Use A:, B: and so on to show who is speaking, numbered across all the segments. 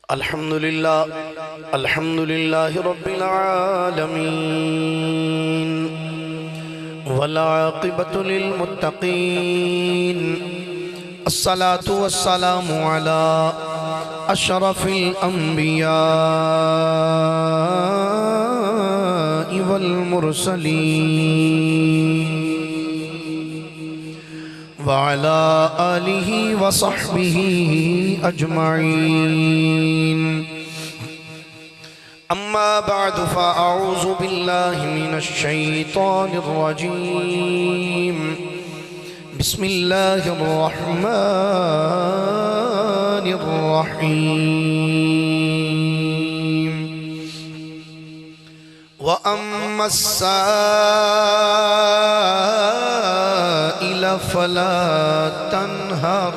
A: الحمد لله رب العالمين والعاقبة للمتقين الصلاة والسلام على أشرف الأنبياء والمرسلين وعلى آله وصحبه أجمعين أما بعد فأعوذ بالله من الشيطان الرجيم بسم الله الرحمن الرحيم وأما السائل فلا تنهر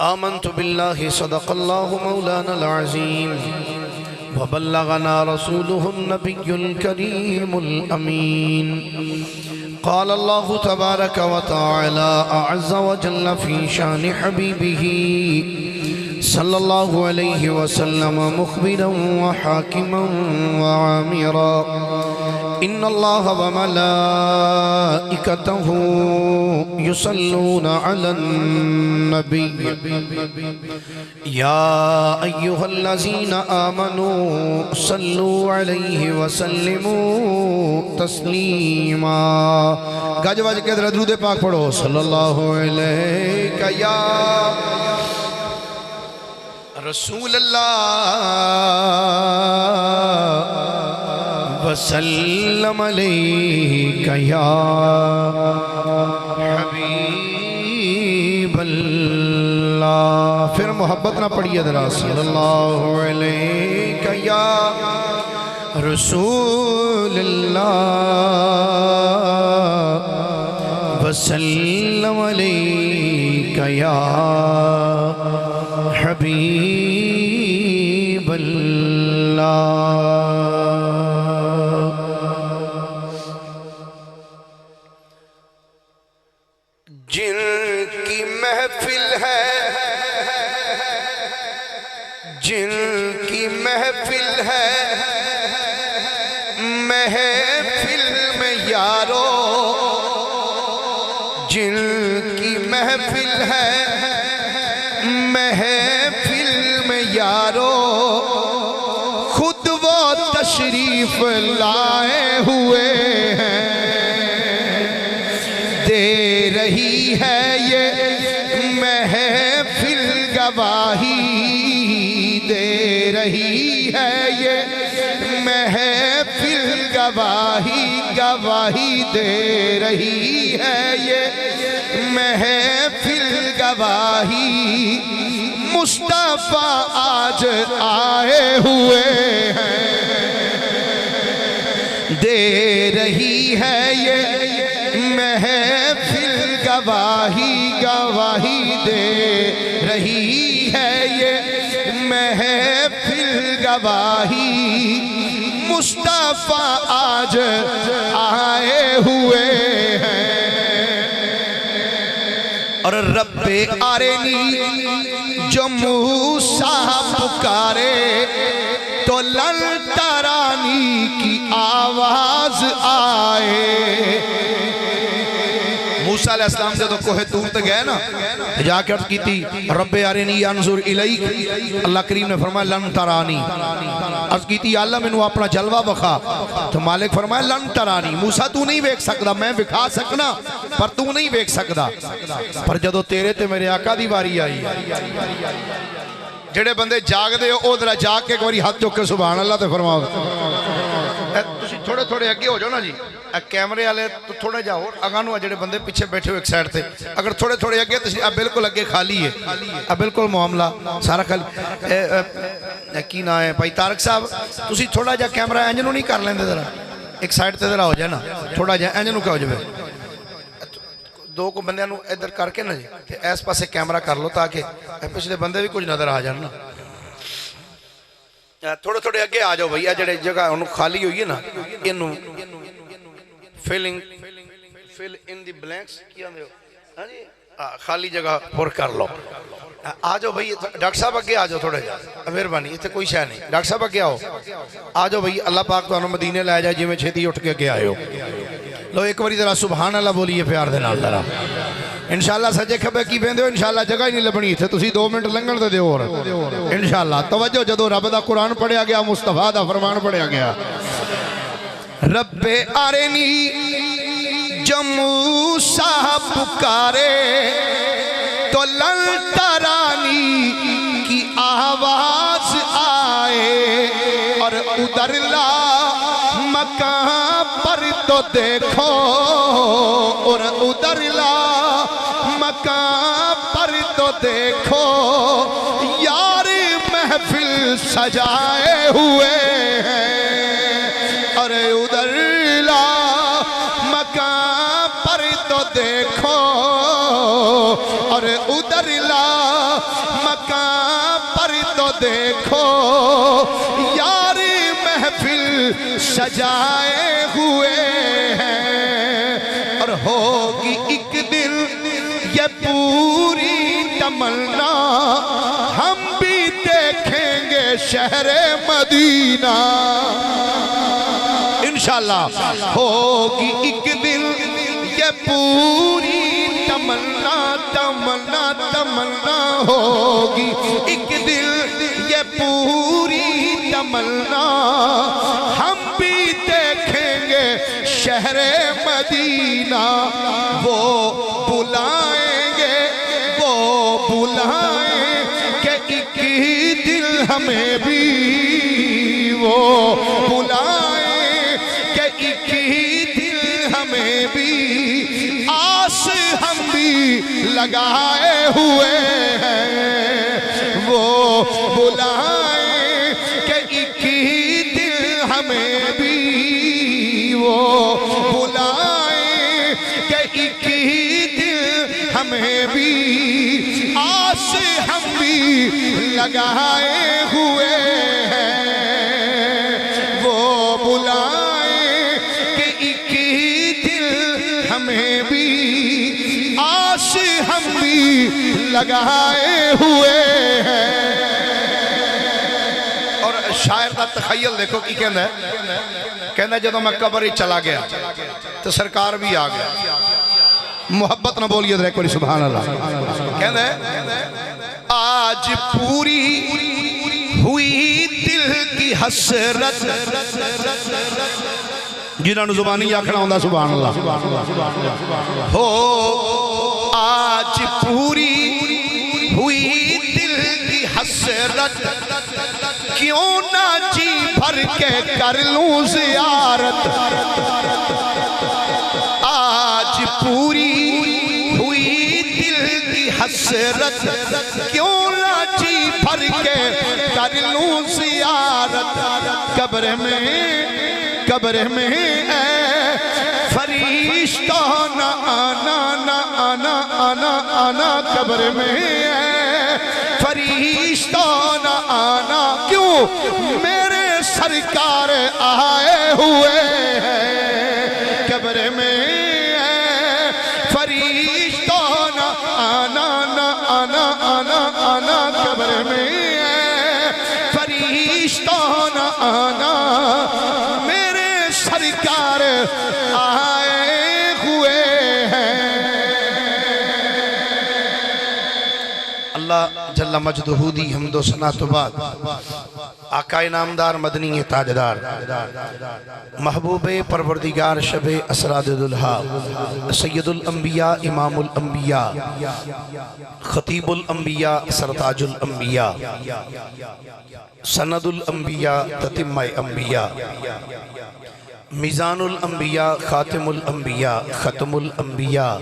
A: آمنت بالله صدق الله مولانا العظيم وبلغنا رسوله النبي الكريم الأمين قال الله تبارك وتعالى أعز وجل في شان حبيبه صلى الله عليه وسلم مخبرا وحاكما وعامرا إن الله وملائكته يصلون على النبي يا أيها الذين آمنوا صلوا عليه وسلموا تسليما گاج واج کے درود پاک پڑھو صلی اللہ علیہ یا رسول اللہ وسلم علیک یا حبیب اللہ پھر محبت نہ پڑھیے ذرا صلی اللہ علیک یا رسول اللہ وسلم علیک یا حبیب اللہ جن کی محفل ہے جن کی محفل ہے محفل میں یارو جن کی محفل ہے محفل میں یارو خود وہ تشریف لائے ہوئے ہیں دے رہی ہے یہ محفل گواہی دے رہی ہے یہ محفل گواہی گواہی دے رہی ہے یہ محفل گواہی مصطفیٰ آج آئے ہوئے ہیں دے رہی ہے یہ محفل گواہی گواہی دے رہی ہے یہ محفل گواہی مصطفیٰ آج آئے ہوئے ہیں اور رب آرینی جو موسیٰ پکارے تو لن ترانی کی آواز آئے موسیٰ علیہ السلام سے تو کوہ طور تک گئے نا جا کے عرض کی تھی رب آرینی انظر الیک اللہ کریم نے فرمایا لن ترانی عرض کی تھی اللہ میں نے اپنا جلوہ بخا تو مالک فرمایا لن ترانی موسیٰ تو نہیں ویکھ سکتا میں بکھا سکنا پر تو نہیں ویکھ سکتا پر جدو تیرے تے میرے آقا دی باری آئی جڑے بندے جاگ دے او درہ جاگ کے ایک باری ہاتھ چوک کے سبحان اللہ تے فرماؤ تھوڑے تھوڑے اگے ہو جاؤ نا جی کیمرے والے تو تھوڑے جاؤ اگانو جڑے بندے پیچھے بیٹھے ہو ایک سائڈ تھے اگر تھوڑے تھوڑے اگے تو اب بالکل اگے خالی ہے اب بالکل معاملہ سارا خالی کی نہ ہے بھائی طارق صاحب تسی تھوڑا جا کیمرہ انجنوں نہیں کر لیندے ذرا ایک سائڈ تے ذرا ہو جائے نا تھوڑا جا انجنوں کیا ہو جائے دو کو بندے نو ادھر کر کے نا جی ایس پاسے کیمرہ کر لو تاکہ پچھلے بندے بھی کچھ نظر آ جائیں نا تھوڑے تھوڑے اگے آ جاؤ بھئی جڑے جگہ انہوں خالی ہوئی ہے نا انہوں fill in the blanks کیا دے ہو ہاں جی خالی جگہ پر کر لو. آ جاؤ بھائی ڈاکٹر صاحب اگے آ جاؤ تھوڑے جا مہربانی اتنے کوئی شے نہیں. ڈاکٹر صاحب اگے آؤ آ جاؤ بھائی اللہ پاک تمہیں مدینے لے جائے جی میں چھتی اٹھ کے اگے آئے ہو. لو ایک باری ذرا سبحان اللہ بولیے پیار دے نال ذرا. انشاءاللہ سجے کھبے کی بیندے ہو انشاءاللہ جگہ ہی نہیں لبنی تھے تسی 2 منٹ لنگن دے دیو. انشاءاللہ توجہ جدو رب دا قرآن پڑھیا گیا مصطفیٰ دا فرمان پڑھیا گیا. رب آرینی جموں صاحب پکارے تو للترانی کی آواز آئے اور ادھر لا مکان پر تو دیکھو اور ادھر لا مکان پر تو دیکھو یار محفل سجائے ہوئے ہیں اور ادھر لا مکان پر تو دیکھو اور ادھر لا مکان پر تو دیکھو یار محفل سجائے ہوئے ہیں اور ہوگی ایک دن یہ پوری تمنا ہم بھی دیکھیں گے شہر مدینہ انشاءاللہ. ہوگی ایک دن یہ پوری تمنا تمنا تمنا ہوگی ایک دن یہ پوری تمنا ہم بھی دیکھیں گے شہر مدینہ. وہ بلائیں گے وہ بلائیں کہ ایک دل ہمیں بھی وہ بلائیں کہ ایک دل ہمیں بھی آس ہم بھی لگائے ہوئے ہیں. وہ بلائیں کہ ایک دل ہمیں بھی وہ بلائیں کہ ایک دل ہمیں بھی آس ہم بھی لگائے ہوئے ہیں. وہ بلائیں کہ ایک دل ہمیں بھی آس ہم بھی لگائے ہوئے ہیں. اور شاعر دا تخیل دیکھو کی کہنا ہے کہنا ہے جدو میں قبر ہی چلا گیا تو سرکار بھی آ گیا. محبت نہ بولیے ذرا ایک باری سبحان اللہ. کہنا ہے آج پوری ہوئی دل کی حسرت جنہاں نے زبانی آکھنا ہوندہ سبحان اللہ. ہو آج پوری ہوئی دل کی حسرت کیوں نہ جی بھر کے کر لوں زیارت. آج پوری ہوئی دل کی حسرت کیوں نہ جی بھر کے کر لوں زیارت. قبر میں اے فرشتہ نہ آنا نہ آنا آنا آنا. قبر میں اے فرشتہ نہ آنا کیوں میرے سرکار آئے ہوئے ہیں. قبر میں اے فرشتہ نہ آنا نہ آنا آنا آنا. قبر میں اے فرشتہ نہ آنا میرے سرکار آئے ہوئے ہیں. اللہ جل مجدہ دی حمد و ثنا تو بعد آقا نامدار مدنی تاجدار محبوب پروردگار شب اسراد دلہا سید الانبیاء امام الانبیاء خطیب الانبیاء سرتاج الانبیاء سند الانبیاء تتمہ انبیاء میزان الانبیاء خاتم الانبیاء ختم الانبیاء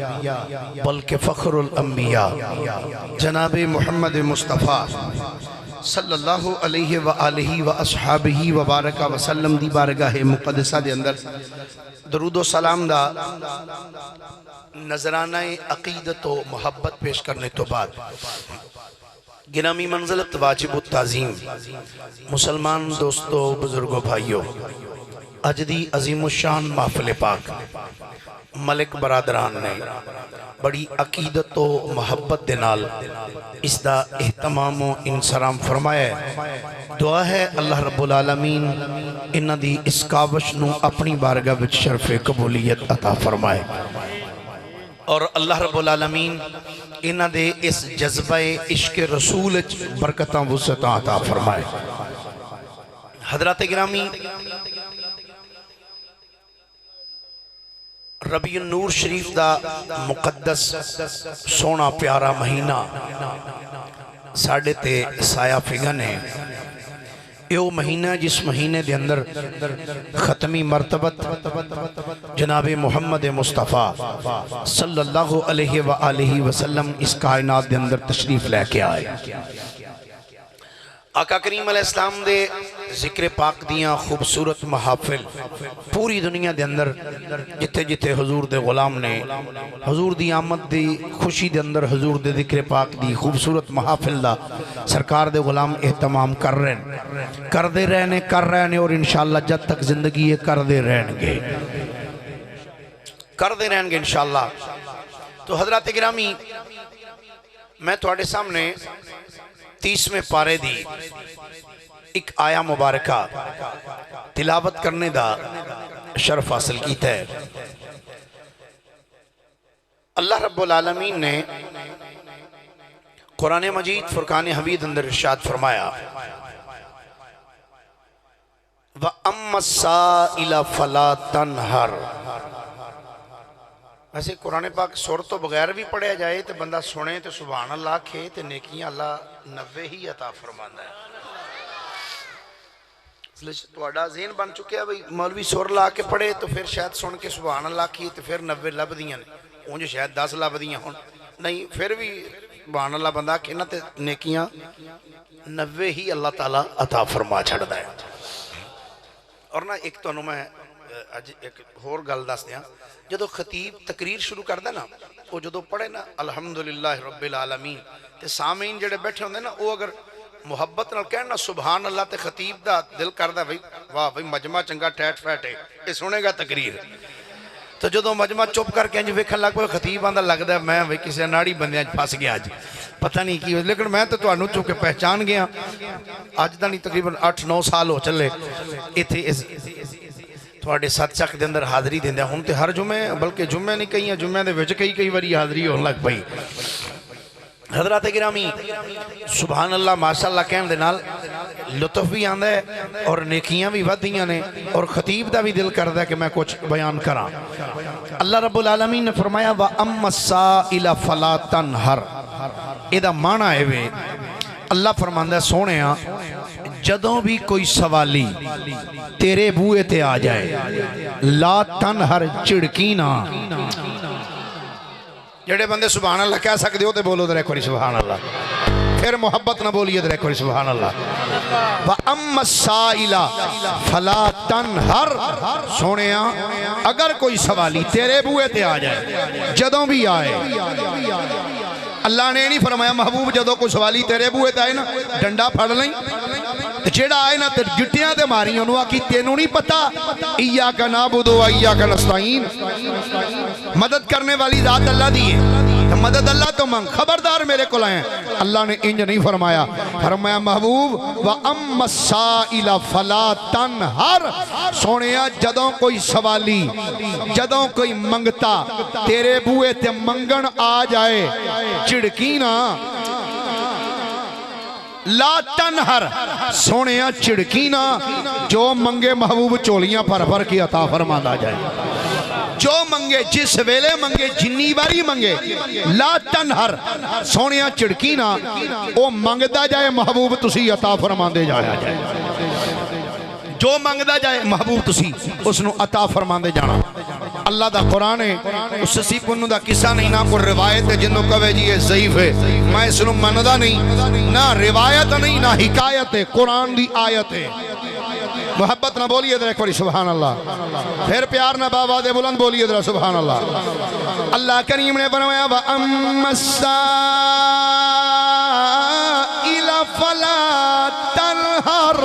A: بلکہ فخر الانبیاء جناب محمد مصطفیٰ صلی اللہ علیہ وآلہ وآصحابہ وبارکہ وسلم دی بارگاہ مقدسہ دے اندر درود و سلام دا نظرانہ عقیدت و محبت پیش کرنے تو بعد گرامی منزلت واجب التعظیم مسلمان دوستو بزرگو بھائیو اجدی عظیم الشان محفل پاک ملک برادران نے بڑی عقیدت و محبت دے نال اس دا اہتمام و انصرام فرمایا ہے۔ دعا ہے اللہ رب العالمین انہاں دی اس کاوش نو اپنی بارگاہ وچ شرف قبولیت عطا فرمائے، اور اللہ رب العالمین انہاں دے اس جذبہ عشق رسول برکتاں وسعتاں عطا فرمائے۔ حضرات گرامی، ربیع النور شریف دا مقدس سونا پیارا مہینہ ساڑھے تے سایہ فگن ہے۔ یہ مہینہ جس مہینے دے اندر ختمی مرتبت جناب محمد مصطفیٰ صلی اللہ علیہ وآلہ وسلم اس کائنات دے اندر تشریف لے کے آئے۔ آقا کریم علیہ السلام دے ذکر پاک دیاں خوبصورت محافل پوری دنیا دے اندر جتے جتے حضور دے غلام نے حضور دی آمد دی خوشی دے اندر حضور دے ذکر پاک دی خوبصورت محافل دا سرکار دے غلام اہتمام کر رہے نے اور انشاءاللہ جب تک زندگی یہ کر دے رہن گے انشاءاللہ۔ تو حضرات گرامی، میں تھوڑے سامنے 30ویں پارے دی ایک آیا مبارکہ تلاوت کرنے دا شرف حاصل کیتا ہے۔ اللہ رب العالمین نے قرآن مجید فرقان حمید اندر ارشاد فرمایا، وَأَمَّا السَّائِلَ فَلَا تَنْهَرْ۔ ویسے قرآن پاک سور تو بغیر بھی پڑھیا جائے تو بندہ سنے تو سبحان اللہ کھے تو نیکیاں اللہ 90 ہی عطا فرمانا ہے۔ اس لئے تو اڈا ذہن بن چکے ہیں مولوی سور لا کے پڑھے تو پھر شاید سن کے سبحان اللہ کھے تو پھر 90 لب دیاں نے، انجھے شاید 10 لب دیاں ہوں، نہیں پھر بھی سبحان اللہ بندہ کہنا تے نیکیاں 90 ہی اللہ تعالیٰ عطا فرما چھڑ دائے۔ اور نا ایک تو انہوں میں ایک اور گل دس دیا، جدو خطیب تقریر شروع کر دے نا، وہ جدو پڑھے نا الحمدللہ رب العالمین تے سامعین جڑے بیٹھے ہوندے نا، وہ اگر محبت نال کہنا سبحان اللہ تے خطیب دا دل کر دا واہ بھئی مجمع چنگا ٹیٹ فیٹ ہے، یہ سنے گا تقریر۔ تو جدو مجمع چپ کر کے انج ویکھن لگ پے خطیب آندا لگدا ہے میں بھئی کسی ناڑی بندیاں پھس گیا اج، پتہ نہیں کی، لیکن میں تو تانوں چونکہ پہچان گیا، اج دا نہیں تقریباً 8-9 سال ہو چلے ایتھے اس تھوڑے ساتھ چک دے اندر حاضری دیندے ہوں تے ہر جمعے، بلکہ جمعے نہیں کہیں جمعے دے وچ کئی واری حاضری ہون لگ پئی۔ حضرات گرامی، سبحان اللہ ماشاءاللہ کہن دے نال لطف بھی آندا ہے اور نیکیاں بھی ودیاں نے اور خطیب دا بھی دل کردا ہے کہ میں کچھ بیان کراں۔ اللہ رب العالمین نے فرمایا وَأَمَّا السَّائِلَ فَلَا تَنْهَرْ۔ ادا معنی ہے وے اللہ فرماندا ہے سونےاں جدوں بھی کوئی سوالی تیرے بوئے تے آ جائے لا تنہر چڑکینا۔ جڑے بندے سبحان اللہ کہہ سکتے ہو تے بولو در ایک واری سبحان اللہ، پھر محبت نہ بولیے در ایک واری سبحان اللہ۔ وَأَمَّا السَّائِلَ فَلَا تَنْهَرْ۔ سونےاں اگر کوئی سوالی تیرے بوئے تے آ جائے جدوں بھی آئے، اللہ نے نہیں فرمایا محبوب جدو کوئی سوالی تیرے بوئے تے آئے نا ڈنڈا پھڑ لیں، جیڑا آئے نا تے گٹیاں تے ماری انہوں آکی تینوں نہیں پتا ایاک نعبد و ایاک نستعین، مدد کرنے والی ذات اللہ دیئے، مدد اللہ تو منگ، خبردار میرے کو لائیں۔ اللہ نے انج نہیں فرمایا، فرمایا محبوب وَأَمَّا السَّائِلَ فَلَا تَنْهَرْ۔ سونیا جدوں کوئی سوالی جدوں کوئی منگتا تیرے بوئے تے منگن آ جائے چڑکینا، لا تنہر سونیا چڑکینا، جو منگے محبوب چولیاں پر بھر کی عطا فرمانا جائے، جو منگے جس ویلے منگے جنی باری منگے لا تنہر سونیا چڑکینا، او منگدا جائے محبوب تسی عطا فرماندے جائے، جو منگدا جائے محبوب تسی اس نو عطا فرماندے جانا۔ اللہ دا قرآن ہے، اس سی کنو دا قصہ نہیں، نہ کوئی روایت ہے جنہوں کہوے جی یہ ضعیف ہے، میں اس نو مندہ نہیں، نہ روایت نہیں نہ حکایت ہے، قرآن دی آیت ہے۔ محبت نہ بولیے در ایک باری سبحان اللہ، پھر پیار نہ باواد بلند بولیے در سبحان اللہ۔ اللہ کریم نے فرمایا وَأَمَّا السَّائِلَ فَلَا تَنْهَرْ۔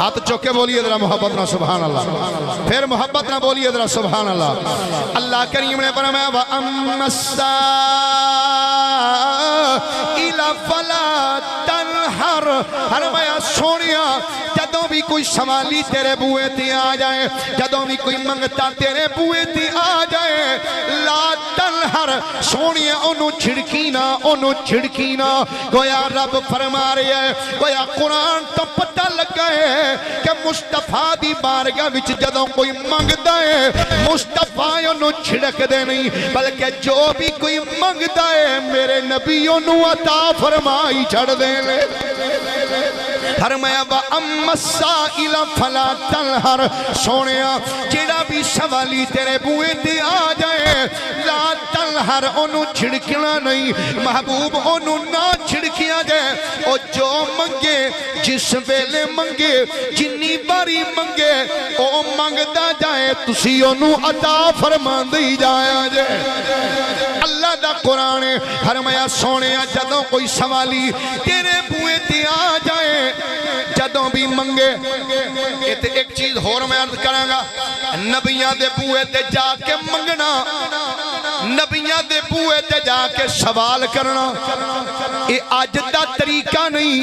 A: ہاتھ چوکے بولیے ذرا محبت نہ سبحان اللہ، پھر محبت نہ بولیے ذرا سبحان اللہ۔ اللہ کریم نے فرمایا وَأَمَّا السَّائِلَ فَلَا تَنْهَرْ، فرمایا سونیا جدوں بھی کوئی سوالی تیرے بوئے تے آ جائے، جدوں بھی کوئی منگتا تیرے بوئے تے آ جائے، لا تنہر سونیا انہوں چھڑکی نہ، گویا رب فرما رہے ہیں، گویا قرآن تو پتہ لگا ہے کہ مصطفیٰ دی بارگاہ وچ جدوں کوئی منگتا ہے مصطفیٰ انہوں چھڑک دے نہیں، بلکہ جو بھی کوئی منگتا ہے میرے نبی انہوں عطا فرمائی چھڑ دے لے۔ فرمایا وَأَمَّا السَّائِلَ فَلَا تَنْهَرْ، سونیا جیڑا بھی سوالی تیرے بوئے تے آ جائے لا تنہر انہوں چھڑکنا نہیں، محبوب انہوں نہ چھڑکیا جائے، او جو منگے جس ویلے منگے جنی باری منگے او منگدا جائے تسی انہوں عطا فرما دی جائے۔ اللہ دا قرآن فرمایا سونیا جدوں کوئی سوالی تیرے بوئے تے آ جائے جدوں بھی منگے، ایک چیز اور میں عرض کروں گا، نبیاں دے بوئے تے جا کے منگنا، نبیاں دے بوئے تے جا کے سوال کرنا، یہ آج دا طریقہ نہیں،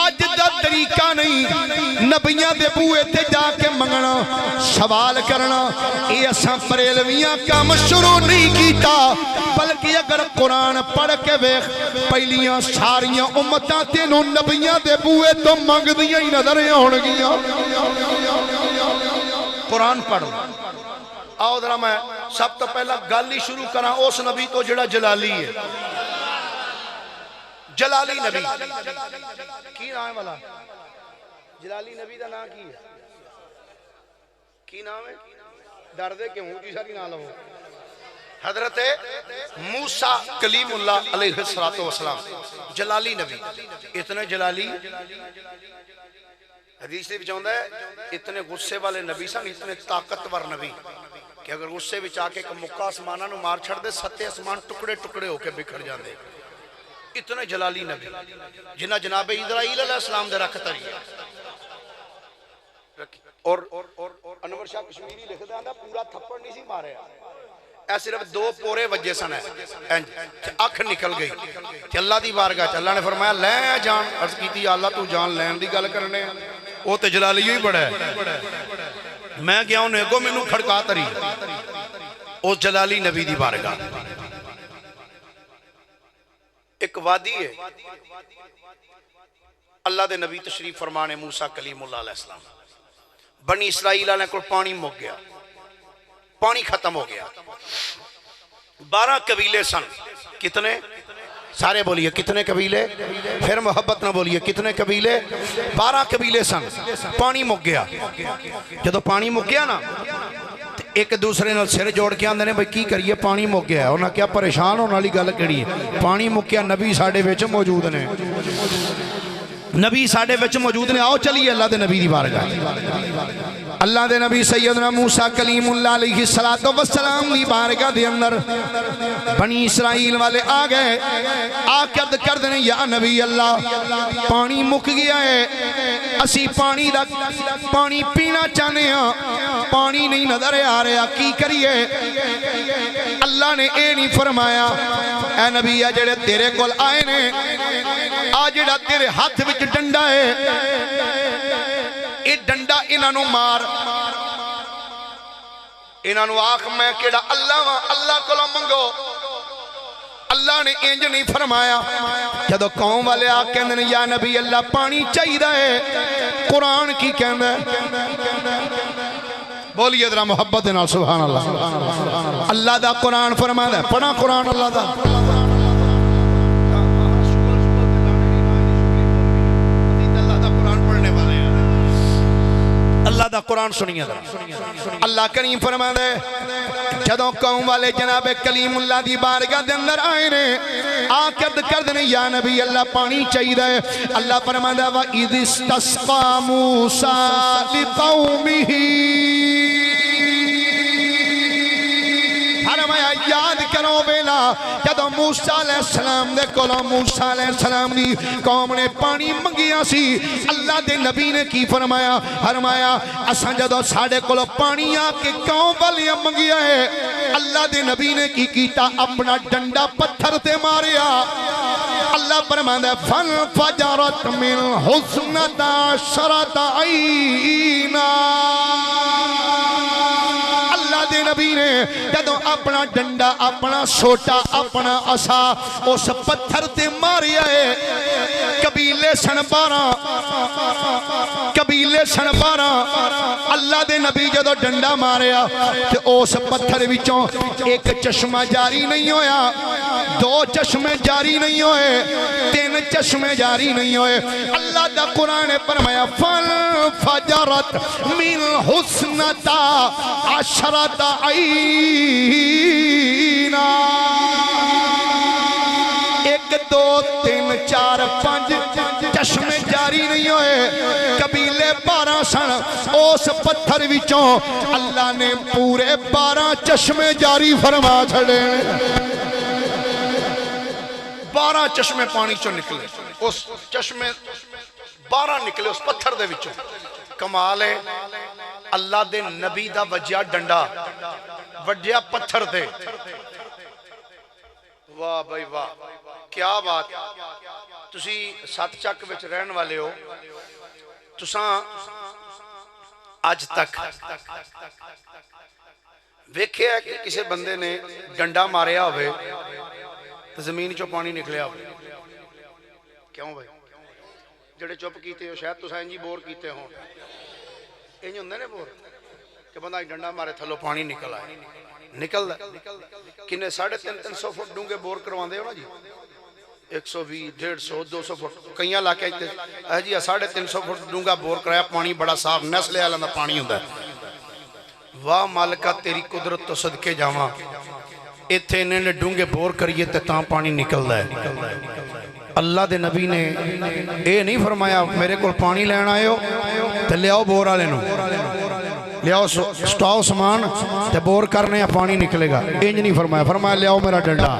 A: آج دا طریقہ نہیں، نبیاں دے بوئے تے جا کے منگنا سوال کرنا، یہ اساں بریلویاں کام شروع نہیں کیتا، بلکہ اگر قرآن پڑھ کے بیخ پہلیاں ساریاں امتاں تینوں نبیاں دے بوئے تو منگ دیاں ہی نظر آن گیاں۔ قرآن پڑھ آؤ ذرا میں سب تو پہلا گل ہی شروع کرا اس نبی تو جڑا جلالی ہے، جلالی نبی کی نام ہے والا؟ جلالی نبی دا نام کی نام ہے؟ ڈر دے کیوں جی ساری نام لو؟ حضرت موسیٰ کلیم اللہ علیہ السلام، جلالی نبی، اتنے جلالی حدیث سے بچاؤں ہے اتنے غصے والے نبی سن، اتنے طاقتور نبی کہ اگر غصے بچا کے مکہ اسمانہ نو مار چھڑ دے ستے اسمان ٹکڑے ٹکڑے ہو کے بکھر جان دے، اتنے جلالی نبی جنہ جناب اسرائیل علیہ السلام دے رکھ تری اور انور شاہ کشمیری لکھ دا پورا تھپڑ نہیں سی مارے، اے صرف دو پورے وجہ سن ہے، اکھ نکل گئی کہ اللہ دی بارگاہ اللہ نے فرمایا لے جان، عرض کی تھی اللہ تو جان لین دی گل کرنے وہ تے جلالی ہی بڑا ہے، میں گیا انہیں گو میں نو کھڑکا تری اس جلالی نبی دی بارگاہ، ایک وادی ہے، اللہ دے نبی تشریف فرمانے موسیٰ کلیم اللہ علیہ السلام، بنی اسرائیل نے کوئی پانی مک گیا، پانی ختم ہو گیا، 12 قبیلے سن، کتنے؟ سارے بولیے کتنے قبیلے؟ پھر محبت نہ بولیے کتنے قبیلے؟ 12 قبیلے سن، پانی مک گیا، جدو پانی مک گیا نا ایک دوسرے نال سر جوڑ کے آندے نے بھئی کی کریے پانی مک گیا ہے، انہاں کیا پریشان ہونا لی گل کڑی ہے، پانی مک گیا، نبی ساڑھے وچ موجود نے، نبی ساڑھے وچ موجود نے، آؤ چلیے اللہ دے نبی دی بارگاہ، اللہ دے نبی سیدنا موسیٰ کلیم اللہ علیہ السلام دی بارگاہ دے اندر بنی اسرائیل والے آ گئے، آقد کر دینے یا نبی اللہ پانی مک گیا ہے، اسی پانی پینا چاہنے ہیں، پانی نہیں نظر آ رہا کی کریے؟ اللہ نے اے نہیں فرمایا اے نبی جڑے تیرے کول آئے نے آ جڑا تیرے ہاتھ وچ ڈنڈا ہے اے ڈنڈا انہوں مار، انہوں آخ میں کیڑا اللہ کو منگو، اللہ نے انج نہیں فرمایا، جدو قوم والے آکھ کہندے نے یا نبی اللہ پانی چاہیے ہے، قرآن کی کہندے بولیے ذرا محبت نال سبحان اللہ، اللہ دا قرآن فرماتا ہے، پڑھا قرآن اللہ دا، اللہ دا قرآن سنیے ذرا، اللہ کریم فرماتا ہے جدوں قوم والے جناب کلیم اللہ دی بارگاہ دے اندر آئے نے آقد کر دینے یا نبی اللہ پانی چاہیے ہے، اللہ فرماتا ہے وَإِذِ اسْتَسْقَى مُوسَىٰ لِقَوْمِهِ، فرمایا یاد کرو ویلا جدو موسیٰ علیہ السلام دے کولوں موسیٰ علیہ السلام دی قوم نے پانی منگیا سی اللہ دے نبی نے کی فرمایا فرمایا اساں جدو ساڑے کولوں پانی آ کے قوم والیاں منگیا ہے اللہ دے نبی نے کی کیتا اپنا ڈنڈا پتھر تے ماریا اللہ فرماندا ہے فَانْفَجَرَتْ مِنْ حُسْنَةَ عَشْرَةَ عَيْنًا اللہ دے نبی نے جدوں اپنا ڈنڈا اپنا سوٹا اپنا عصا اس پتھر تے ماریا ہے قبیلے سن 12 اللہ دے نبی جدوں ڈنڈا ماریا تے اس پتھر وچوں ایک چشمہ جاری نہیں ہویا 2 چشمے جاری نہیں ہوئے 3 چشمے جاری نہیں ہوئے اللہ دا قرآن فرمایا فَانْفَجَرَتْ مِنْ حُسْنَةَ عَشْرَةَ عَيْنًا 1 2 3 4 5 چشمے جاری نہیں ہوئے قبیلے 12 سن اس پتھر وچوں اللہ نے پورے 12 چشمے جاری فرما چھڑے 12 چشمے پانی چوں نکلے اس چشمے 12 نکلے اس پتھر دے وچوں کمال ہے اللہ دے نبی دا وجیا ڈنڈا وجیا پتھر دے واہ بھائی واہ کیا بات تسی سات چک وچ رہن والے ہو تساں آج تک ویکھے ہے کہ کسی بندے نے ڈنڈا ماریا ہوئے تو زمین چو پانی نکلیا ہوئے کیوں بھائی جڑے چپ کیتے ہو شاید تو سائنجی بور کیتے ہوں انہی ہوندے نے بور کہ بندہ ایک ڈنڈا مارے تھلو پانی نکل آئے نکل دے کنے 350 فٹ ڈونگے بور کروان دے ہو نا جی 120 150 200 فٹ کئیاں لاکے آئیتے جی 350 فٹ ڈونگا بور کرایا پانی بڑا صاف نسلے آلہ پانی ہوندہ ہے واہ مالکہ تیری قدرت تو صدقے جاواں ایتھے انہیں نے ڈونگے بور کریے تے تاں پانی نکل دائے اللہ دے نبی نے اے نہیں فرمایا میرے کول پانی لین آئے ہو تے لے آؤ بور آلے نو لے آؤ سٹاؤ سامان تے بور کرنے پانی نکلے گا انج نہیں فرمایا فرمایا لے آؤ میرا ڈنڈا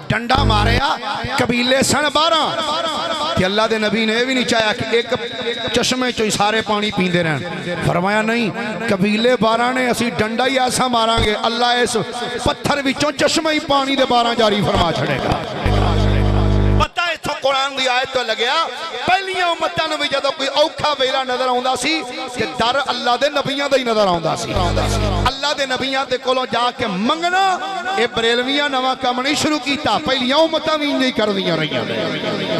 A: ڈنڈا ماریا قبیلے سن 12 کہ اللہ دے نبی نے بھی نہیں چاہیا کہ ایک چشمے چوئی سارے پانی پیندے رہن فرمایا نہیں قبیلے 12 نے اسی ڈنڈا ہی ایسا ماران گے اللہ اس پتھر وچوں چشمے ہی پانی دے 12 جاری فرما چھڑے گا پتہ ہے تو قرآن دی آیت تو لگیا پہلیاں امتاں نو بھی جدو کوئی اوکھا ویلا نظر آؤندا سی کہ در اللہ دے نبیاں دا ہی نظر آؤندا سی اللہ دے نبیاں دے کولوں جا کے منگنا اے بریلویاں نواں کام نہیں شروع کیتا پہلیاں امتاں بھی نہیں کر دیاں رہیاں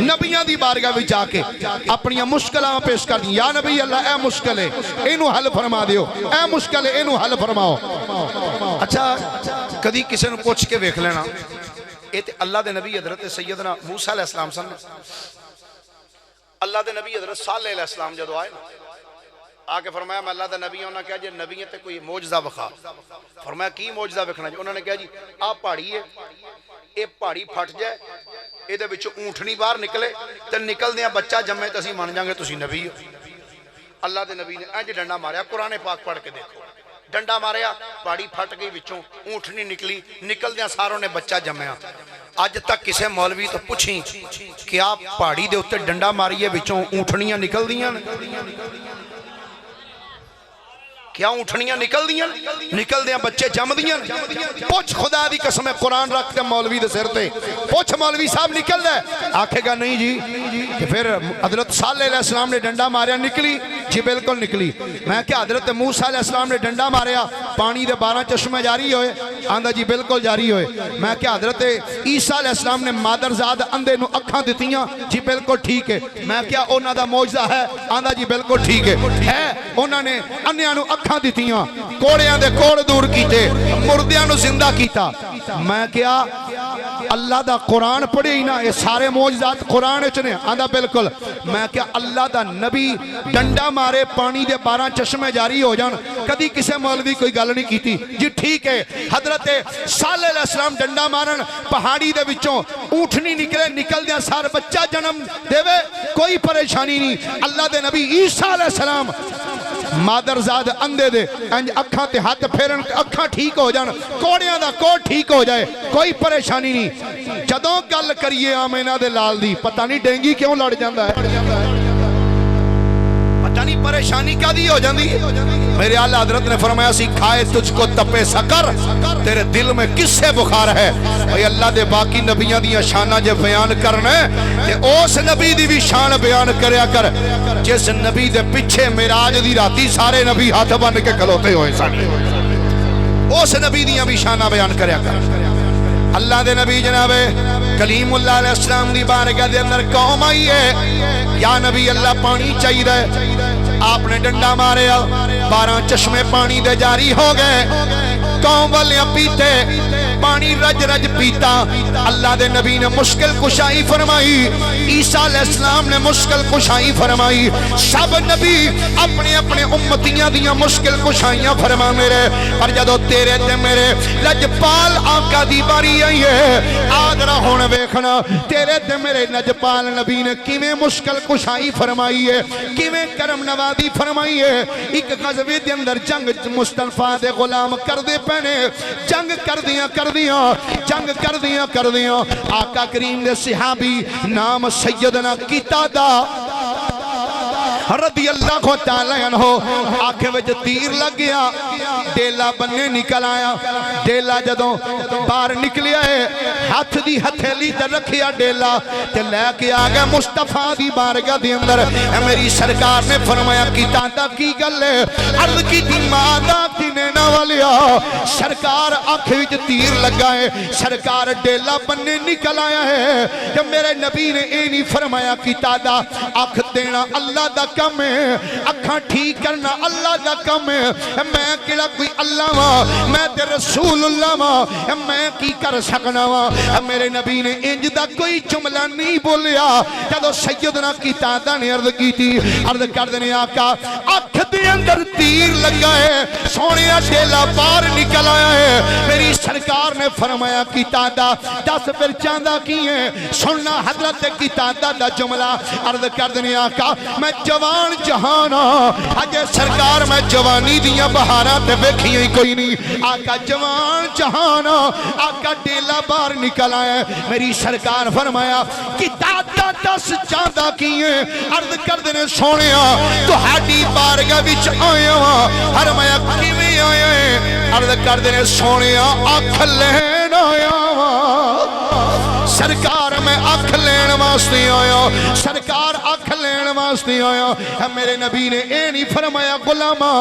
A: نبیاں دی بارگاہ وچ جا کے اپنی مشکلاں پیش کر دی یا نبی اللہ اے مشکل ہے اینو حل فرما دیو اے مشکل ہے اینو حل فرماؤ اچھا کدی کسی نو پوچھ کے ویکھ لینا اے تے اللہ دے نبی حضرت سیدنا موسیٰ علیہ السلام سن اللہ دے نبی حضرت صالح علیہ السلام جدو آئے آکے فرمایا میں اللہ دے نبی انہوں نے کہا جی نبی تے کوئی موجزہ بخا فرمایا کی موجزہ بکھنا جی انہوں نے کہا جی آپ پہاڑی ہے اے پہاڑی پھٹ جائے اے دے بچو اونٹنی باہر نکلے تے نکل دیا بچہ جمعے تسی مان جائیں گے تسی نبی ہو اللہ دے نبی نے انج ڈنڈا ماریا قرآن پاک پڑھ کے دیکھو ڈنڈا ماریا پہاڑی پھٹ گئی وچوں اونٹنی نکلی نکل دیا ساروں نے بچہ جمعیا آج تک کسے مولوی تو پوچھیں کہ آپ پہاڑی دے اتے ڈنڈا ماریے وچوں اونٹنیاں نکل دیاں کیا اونٹنیاں نکل دیاں بچے جم دیاں پوچھ خدا دی قسم قرآن رکھ کے مولوی دے سر تے پوچھ مولوی صاحب نکل دے آکھے گا نہیں جی پھر حضرت صالح علیہ السلام نے ڈنڈا ماریا نکلی جی بالکل نکلی میں کہ حضرت موسیٰ علیہ السلام نے ڈنڈا ماریا پانی دے 12 چشمے جاری ہوئے آندھا جی بالکل جاری ہوئے میں کہ حضرت عیسیٰ علیہ السلام نے مادرزاد اندھے نو اکھاں دیتیاں جی بالکل ٹھیک ہے میں کیا انہاں دا معجزہ ہے آندھا جی بالکل ٹھیک ہے انہاں نے انیاں نو اکھاں دیتیاں کوڑیاں دے کوڑ دور کیتے مردیاں نو زندہ کیتا میں کیا اللہ دا قرآن پڑھے ہی نا یہ سارے معجزات قرآن چنے آندھا بالکل میں کیا اللہ دا نبی ڈنڈا مارے پانی دے 12 چشمے جاری ہو جان کدی کسے مولوی کوئی گل نہیں کیتی جی ٹھیک ہے حضرت صالح علیہ السلام ڈنڈا مارن پہاڑی دے وچوں اونٹنی نکلے نکل دیا سار بچہ جنم دے وے کوئی پریشانی نہیں اللہ دے نبی عیسیٰ علیہ السلام مادرزاد اندے دے انج اکھاں تے ہاتھ پھیرن اکھاں ٹھیک ہو جان کوڑیاں دا کوڑ ٹھیک ہو جائے کوئی پریشانی نہیں جدوں گل کریے آمینہ دے لال دی پتہ نہیں ڈینگی کیوں لڑ جاندہ ہے پتہ نہیں پریشانی کا دی ہو جاندی میرے آلہ حضرت نے فرمایا سی کھائے تجھ کو تپے سکر تیرے دل میں کس سے بخار ہے بھئی اللہ دے باقی نبیاں دیا شانہ جے بیان کرنے کہ اس نبی دی بھی شان بیان کریا کر جس نبی دے پچھے معراج دی راتی سارے نبی ہاتھ بن کے کھلوتے ہوئے سانی اس نبی دیا بھی شانہ بیان کریا کر اللہ دے نبی جناب کلیم اللہ علیہ السلام دی بارگاہ دے اندر قوم آئی ہے یا نبی اللہ پانی چاہی رہے آپ نے ڈنڈا مارے 12 چشمے پانی دے جاری ہو گئے قوم والیاں پیتے پانی رج رج پیتا اللہ دے نبی نے مشکل کشائی فرمائی عیسیٰ علیہ السلام نے مشکل کشائی فرمائی سب نبی اپنے اپنے امتیاں دیاں مشکل کشائیاں فرما میرے پر جدو تیرے تے میرے لجپال آقا دی باری آئی ہے آدھرا ہونے بیکھنا تیرے تے میرے لجپال نبی نے کیویں مشکل کشائی فرمائی ہے کیویں کرم نوازی فرمائی ہے ایک غزوے دے اندر جنگ مصطفیٰ دے غلام کر دے پہنے جنگ کر دیا آقا کریم دے صحابی نام سیدنا قتادہ رضی اللہ تعالیٰ عنہ آنکھیں وچ تیر لگ گیا ڈیلا بننے نکل آیا ڈیلا جدوں باہر نکلیا ہے ہاتھ دی ہتھیلی تے رکھیا ڈیلا تے لے کے آگیا مصطفیٰ دی بارگاہ دی اندر اے میری سرکار نے فرمایا قتادہ کی گل ہے عرض کی دی مادہ کی نینا والیا سرکار آنکھیں وچ تیر لگا ہے سرکار ڈیلا بننے نکل آیا ہے کہ میرے نبی نے اے نہیں فرمایا قتادہ آنکھ دینا اللہ دا کم ہے اکھاں ٹھیک کرنا اللہ دا کم ہے میں کیڑا کوئی اللہ ماں میں تے رسول اللہ ماں میں کی کر سکنا ماں میرے نبی نے انج دا کوئی جملہ نہیں بولیا جدو سیدنا قتادہ نے عرض کی تھی عرض کر دینے آقا اکھ دے اندر تیر لگا ہے سونیا ڈیلا باہر نکل آیا ہے میری سرکار نے فرمایا قتادہ 10 پھر چاندہ کی ہیں سننا حضرت قتادہ دا جملہ عرض کر دینے آقا میں جوان جہانا اجے سرکار میں جوانی دیاں بہاراں تے ویکھی ہی کوئی نہیں آقا جوان جہانا آقا ڈیلا باہر نکل آئے میری سرکار فرمایا قتادہ 10 چاندہ کیے عرض کر دینے سونیا تو ہاڈی بارگاہ وچ آیا فرمایا کیویں آیا عرض کر دینے سونیا اکھ لین آیا سرکار میں اکھ لین واسطے آیا سرکار اکھ لین واسطے آیا میرے نبی نے اے نہیں فرمایا غلامہ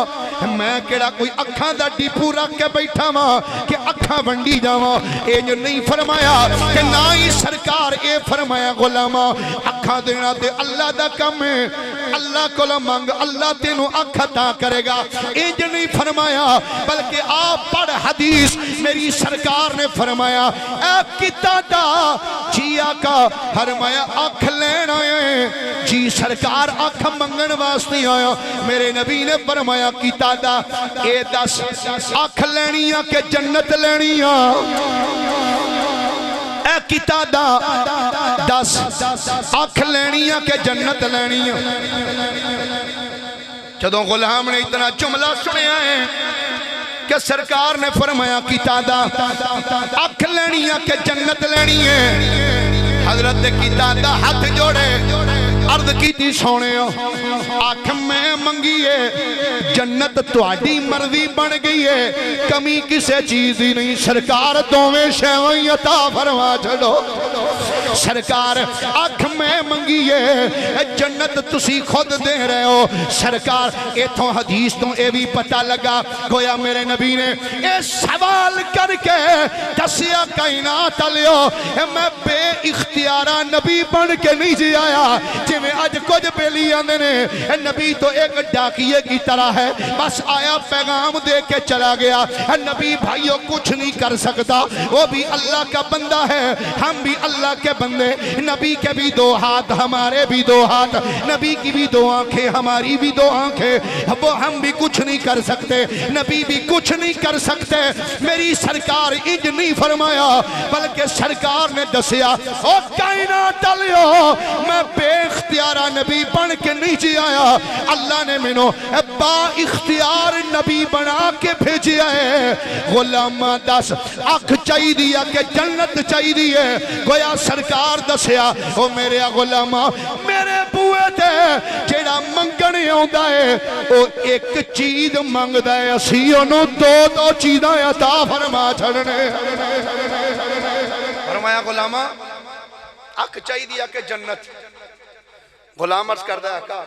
A: میں کیڑا کوئی اکھاں دا ڈیپو رکھ کے بیٹھا ماں کہ اکھاں بنڈی جاواں اے جو نہیں فرمایا کہ نہ ہی سرکار اے فرمایا غلامہ اکھاں دینا تے اللہ دا کم ہے اللہ کو مانگ اللہ تینوں اکھ عطا کرے گا اے جو نہیں فرمایا بلکہ آپ پڑھ حدیث میری سرکار نے فرمایا اے قتادہ جی آقا فرمایا اکھ لین آئے جی سرکار اکھ منگن واسطے آیا میرے نبی نے فرمایا قتادہ اے 10 اکھ لینیاں کہ جنت لینیاں اے قتادہ 10 اکھ لینیاں کہ جنت لینیاں جدوں غلام نے اتنا جملہ سنیا ہے کہ سرکار نے فرمایا قتادہ اکھ لینیاں کہ جنت لینی ہے حضرت قتادہ ہاتھ جوڑے عرض کی تھی سونے آنکھ میں منگی ہے جنت تواڈی مرضی بن گئی ہے کمی کسے چیز ہی نہیں سرکار دوویں شیویں عطا فرما چھڑو سرکار آنکھ میں منگی ہے جنت تسی خود دے رہے ہو سرکار ایتھوں حدیث تو اے بھی پتہ لگا گویا میرے نبی نے اے سوال کر کے دسیا کائنات لیو میں بے اختیارہ نبی بن کے نہیں جی آیا میں آج کچھ بیلی آنے نے نبی تو ایک ڈاکیے کی طرح ہے بس آیا پیغام دے کے چلا گیا نبی بھائیوں کچھ نہیں کر سکتا وہ بھی اللہ کا بندہ ہے ہم بھی اللہ کے بندے نبی کے بھی 2 ہاتھ ہمارے بھی 2 ہاتھ نبی کی بھی 2 آنکھیں ہماری بھی 2 آنکھیں وہ ہم بھی کچھ نہیں کر سکتے نبی بھی کچھ نہیں کر سکتے میری سرکار انج نہیں فرمایا بلکہ سرکار نے دسیا او کائنات لیو میں بے اختیارہ نبی بن کے نہیں جی آیا، اللہ نے مینوں با اختیار نبی بنا کے بھیجیا ہے۔ غلامہ دس اکھ چاہی دیا کہ جنت چاہی دی ہے، گویا سرکار دسیا او میرے غلامہ میرے بوئے تے جیڑا منگنے ہوندا ہے او ایک چیز منگدا ہے، اسی انہوں دو چیزاں عطا فرما چھڑنے۔ فرمایا غلامہ اکھ چاہی دیا کہ جنت، غلام عرض کردہ آقا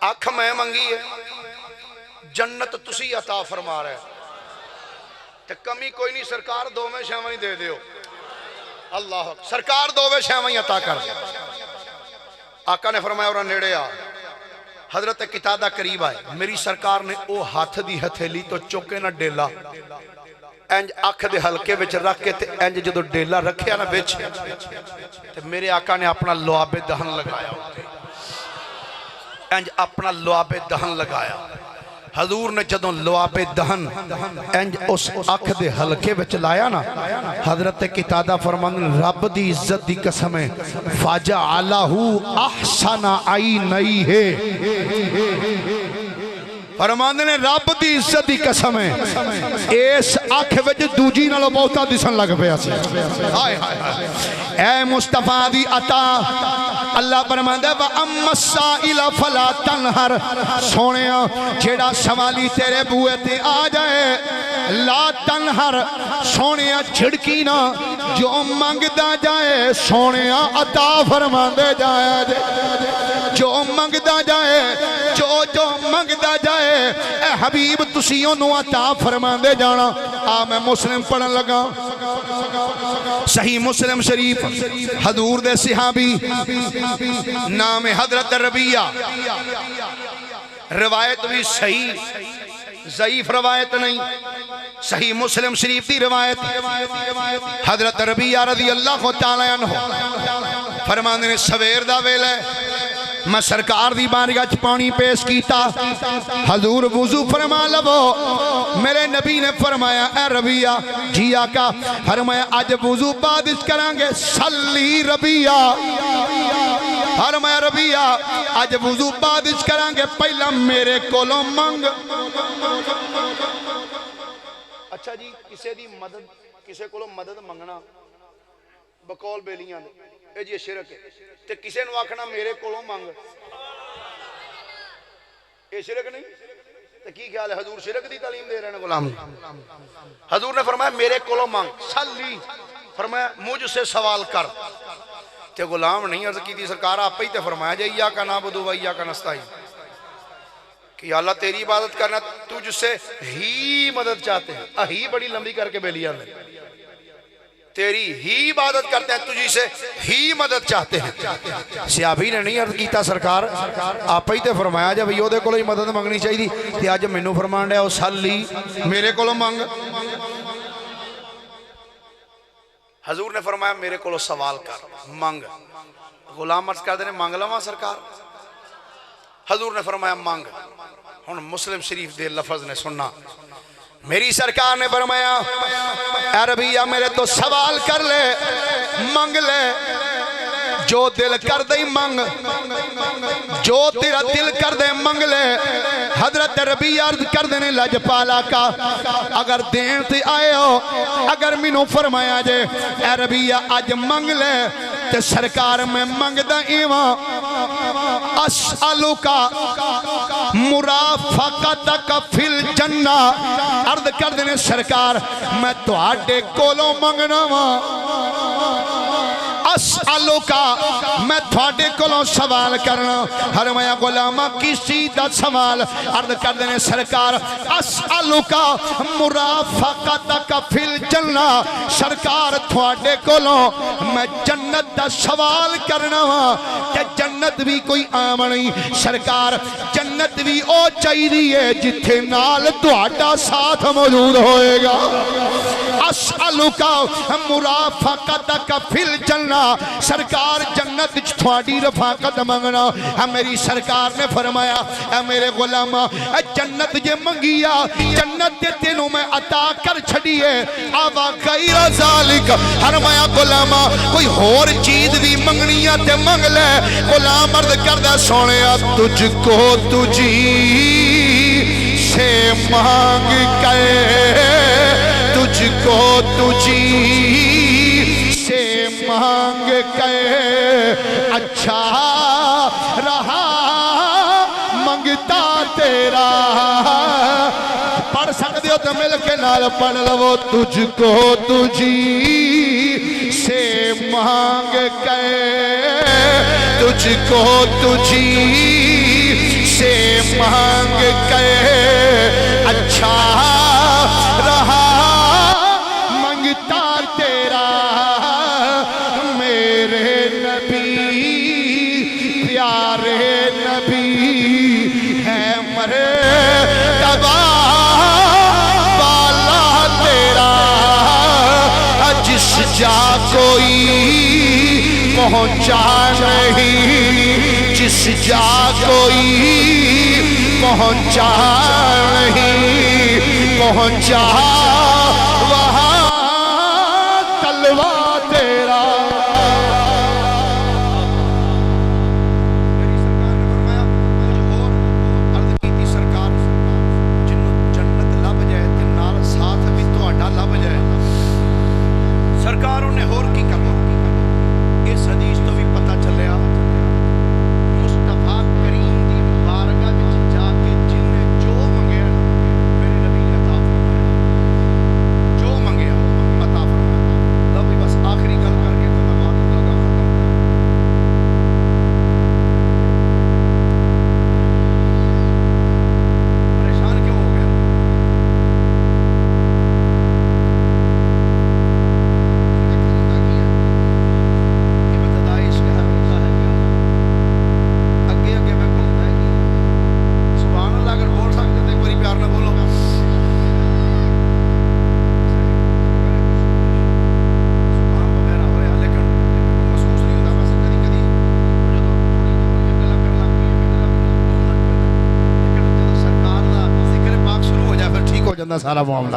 A: اکھ میں منگی ہے، جنت تسی عطا فرما رہے تے کمی کوئی نہیں، سرکار دو میں شامعی دے دیو۔ اللہ سرکار دو میں شامعی عطا کر دے۔ آقا نے فرمایا اور نیڑے آ، حضرت قتادہ قریب آئے، میری سرکار نے او ہاتھ دی ہتھیلی تو چوکے نہ ڈیلا، انج آنکھ دے ہلکے وچ رکھ کے تے انج جدو ڈیلا رکھیا نا وچ تے میرے آقا نے اپنا لعاب دہن لگایا، انج اپنا لعاب دہن لگایا۔ حضور نے جدوں لعاب دہن انج اس آنکھ دے ہلکے وچ لایا نا، حضرت قتادہ فرماندے رب دی عزت دی قسم ہے فَجَعَلَهُ أَحْسَنَ عَيْنَيْهِ، فرماندے نے رب دی عزت دی قسم ہے اس آنکھ وچ دوجی نالوں بہتا دسن لگ پیا سی۔ اے مصطفیٰ دی عطا اللہ فرماندا ہے وَأَمَّا السَّائِلَ فَلَا تَنْهَرْ، سونیا جیڑا سوالی تیرے بوئے تے آ جائے لا تنہر، سونیا چھڑکی نہ، جو منگدا جائے سونیا عطا فرماندے جائے، جو منگدا جائے جو منگدا جائے اے حبیب تسی انہوں عطا فرماندے جانا۔ میں مسلم پڑھن لگا، صحیح مسلم شریف، حضور دے صحابی نام حضرت ربیہ، روایت بھی صحیح ضعیف روایت نہیں، صحیح مسلم شریف دی روایت، حضرت ربیہ رضی اللہ تعالیٰ عنہ فرماندے نے سویر دا ویلے میں سرکار دی بارگاہ چ پانی پیش کیتا، حضور وضو فرما لو، میرے نبی نے فرمایا اے ربیہ جی آقا، فرمایا آج وضو بادش کرانگے، صلی ربیہ، فرمایا ربیہ آج وضو بادش کرانگے پہلا میرے کولوں منگ۔ اچھا جی کسے دی مدد، کسے کولوں مدد منگنا بقول بیلیاں دے اے جی شرک ہے، تے کسے نو آکھنا میرے کولوں مانگ، اے شرک نہیں؟ تے کی خیال ہے حضور شرک دی تعلیم دے رہے ہیں غلام؟ حضور نے فرمایا میرے کولوں مانگ، صلی، فرمایا مجھ سے سوال کر، تے غلام نہیں عرض کی تھی سرکار آپ ہی تے فرمایا جائے ایاک نعبد و ایاک نستعین، کہ اللہ تیری عبادت کرنا تجھ سے ہی مدد چاہتے ہیں، ہی بڑی لمبی کر کے بیلیاں دے، تیری ہی عبادت کرتے ہیں، تجھی سے ہی مدد چاہتے ہیں۔ صحابی نے نہیں عرض کیتا سرکار آپ ہی تے فرمایا جب یو دے کولوں ہی مدد منگنی چاہی دی، تے آج مینوں فرمان رہا او صلی میرے کولوں مانگ۔ حضور نے فرمایا میرے کولوں سوال کر مانگ، غلام عرض کر دینے مانگ لواں سرکار، حضور نے فرمایا مانگ۔ ہن مسلم شریف دے لفظ نے سننا، میری سرکار نے فرمایا اے ربیہ میرے تو سوال کر لے مانگ لے، جو دل کر دے مانگ، جو تیرا دل کر دے مانگ لے۔ حضرت ربیہ عرض کر دینے لج پالا کا اگر دین تے آئے ہو، اگر مینوں فرمایا جے اے ربیہ آج مانگ لے تے سرکار میں مانگ دا ایوان اسألوکا مرافقتک فی الجنہ، عرض کر دینے سرکار میں تو آٹے کولوں مانگنا اسألوکا، میں تھوڑے کولوں سوال کرنا، فرمایا غلامہ کسی دا سوال، عرض کر دینے سرکار اسألوکا مرافقتک فی الجنہ، سرکار تھوڑے کولوں میں جنت دا سوال کرنا کہ جنت بھی کوئی عام نہیں، سرکار جنت بھی او چاہی دیئے جتھے نال تھوڑا ساتھ موجود ہوئے گا۔ اسألوکا مرافقتک فی الجنہ، سرکار جنت تھوڑی رفاقت منگنا۔ میری سرکار نے فرمایا اے میرے غلامہ جنت جے منگیا جنت دے تینوں میں عطا کر چھڑیے، آوا غیر ذالک، فرمایا غلامہ کوئی اور چیز بھی منگنی تے منگ لے غلام عرض کردہ سونیا تجھ کو تجھی سے مانگ کے تجھ کو تجھی سے مانگ کے اچھا رہا منگتا تیرا پڑھ سکتے ہو تو مل کے نال پڑھ لو تجھ کو تجھی سے مانگ کے تجھ کو تجھی سے مانگ کے اچھا رہا منگتا تیرا میرے نبی پیارے نبی ہے مرے تبا بالا تیرا جس جا کوئی پہنچا نہیں جس جا کوئی پہنچا نہیں پہنچا وہاں تلوا تیرا سرکاروں نے ہور کی کرنا اس حدیث تو بھی پتہ چلیا مصطفیٰ کریم دی بارگاہ وچ جا کے جن نے جو منگیا میرے نبی نے عطا فرمایا جو منگیا عطا فرمایا لو بھی بس آخری گل کر کے تو میں بات لگا ختم پریشان کیوں ہو گیا سارا معاملہ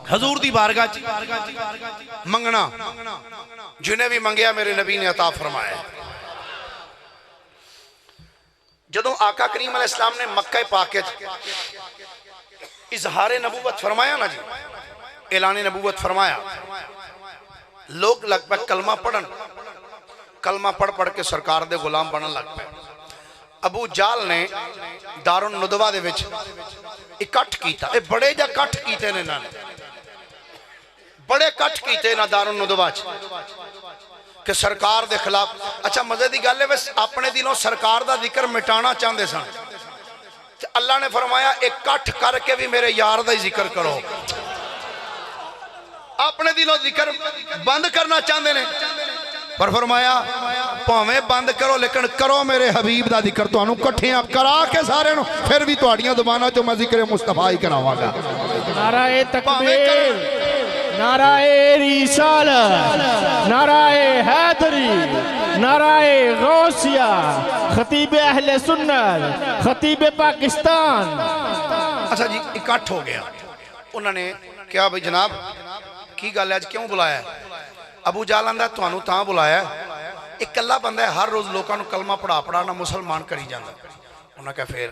A: حضور دی بارگاہ منگنا جنہیں بھی منگیا میرے نبی نے عطا فرمایا جدوں آقا کریم علیہ السلام نے مکہ پاک اظہار نبوت فرمایا نا جی اعلان نبوت فرمایا لوگ لگ پہ کلمہ پڑھن کلمہ پڑھ کے سرکار دے غلام بنن لگ پہ ابو جال نے دار الندوہ دے وچ اکٹھ کیتا اے بڑے جا کٹھ کیتے نے نانے بڑے کٹھ کیتے نا دار الندوہ کہ سرکار دے خلاف اچھا مزے دی گل ہے بس اپنے دلوں سرکار دا ذکر مٹانا چاہندے سن اللہ نے فرمایا ایک کٹھ کر کے بھی میرے یار دا ہی ذکر کرو اپنے دلوں ذکر بند کرنا چاہندے نے پر فرمایا پاویں بند کرو لیکن کرو میرے حبیب دا ذکر تو انہوں کٹھیاں کرا کے سارے نو پھر بھی تو اڑیاں زبانہ جو میں ذکر مصطفیٰ ہی کراواں گا
B: نعرہ تکبیر نعرہ رسالت نعرہ حیدری نعرہ غوثیہ خطیب اہل سنت خطیب پاکستان
A: اچھا جی اکٹھ ہو گیا انہوں نے کیا بھئی جناب کی گل ہے آج کیوں بلایا ہے ابو جال آندہ تو انہوں تاں بلایا ہے ایک اللہ بندہ ہے ہر روز لوگوں نے کلمہ پڑھا نہ مسلمان کری جانا انہوں نے کہا پھر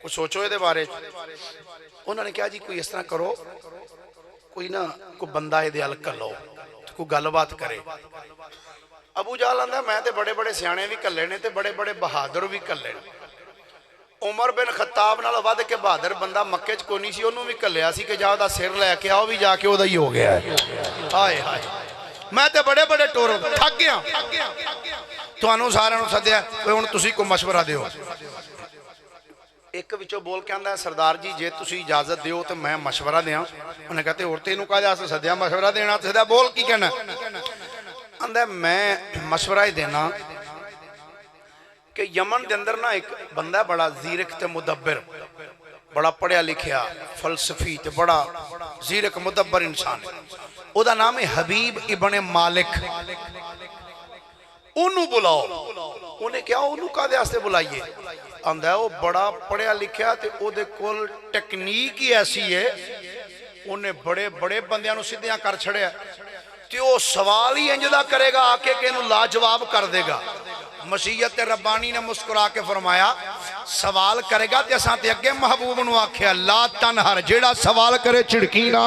A: کچھ سوچو دے بارے انہوں نے کہا جی کوئی اس طرح کرو کوئی نہ کوئی بندہ دے حل کر لو کوئی گل بات کرے ابو جال آندہ میں تے بڑے بڑے سیانے بھی کر لینے تے بڑے بڑے بہادر بھی کر لینے عمر بن خطاب نال ود کے بہادر بندہ مکے چ کوئی نہیں سی انہوں بھی کلیا سی کہ جاؤ دا سر لے کے آؤ بھی جا کے وہ ہی ہو گیا ہے ہائے ہائے میں تے بڑے بڑے ٹور تھک گیا تو انہوں سارے انہوں سدیا کوئی انہوں تسی کو مشورہ دیو ایک وچو بول کے آندہ ہے سردار جی جے تسی اجازت دیو تو میں مشورہ دیا انہوں نے کہتے عورتیں انہوں کہا جا سدیا مشورہ دینا سدیا بول کی کہنا آندہ ہے میں مشورہ ہی دینا کہ یمن دے اندر نا ایک بندہ بڑا زیرک تے مدبر بڑا پڑھیا لکھیا فلسفی تے بڑا زیرک مدبر انسان او دا نام ہے حبیب ابن مالک انہوں بلاؤ انہیں کیا انہوں کا دے آستے بلائیے آندہ ہے وہ بڑا پڑھیا لکھیا تے او دے کول ٹیکنیک ہی ایسی ہے انہیں بڑے بڑے بندیاں نو سدھیاں کر چھڑے تے وہ سوال ہی انجدہ کرے گا آکے کہ انہوں لاجواب کر دے گا. مشیت ربانی نے مسکرا کے فرمایا سوال کرے گا تے اساں تے اگے محبوب نو آکھیا لا تنہر جیڑا سوال کرے چڑکی نا.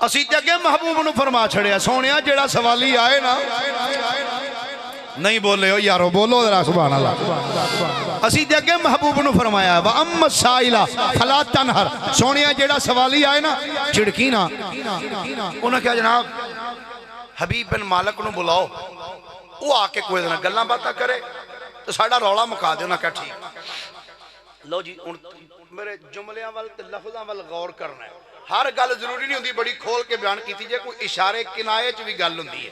A: اسی تے اگے محبوب نو فرما چھڑیا سونیا جیڑا سوالی آئے نا نہیں بولے ہو یارو بولو ذرا سبحان اللہ. اسی تے اگے محبوب نو فرمایا وَأَمَّ السَّائِلَ فَلَا تَنْهَرْ سونیا جیڑا سوالی آئے نا چڑکی نا. انہوں نے کہا جناب حبیب بن مالک نو بلاؤ وہ آکے کوئی دینا گلنا باتا کرے تو ساڑھا رولا مکا دے. انہوں نے کہا ٹھیک لو جی میرے جملیاں والے لفظاں والے غور کرنا ہے. ہر گل ضروری نہیں ہوندی بڑی کھول کے بیان کی تھی جے کوئی اشارے کنائے چ بھی گل ہوندی ہے.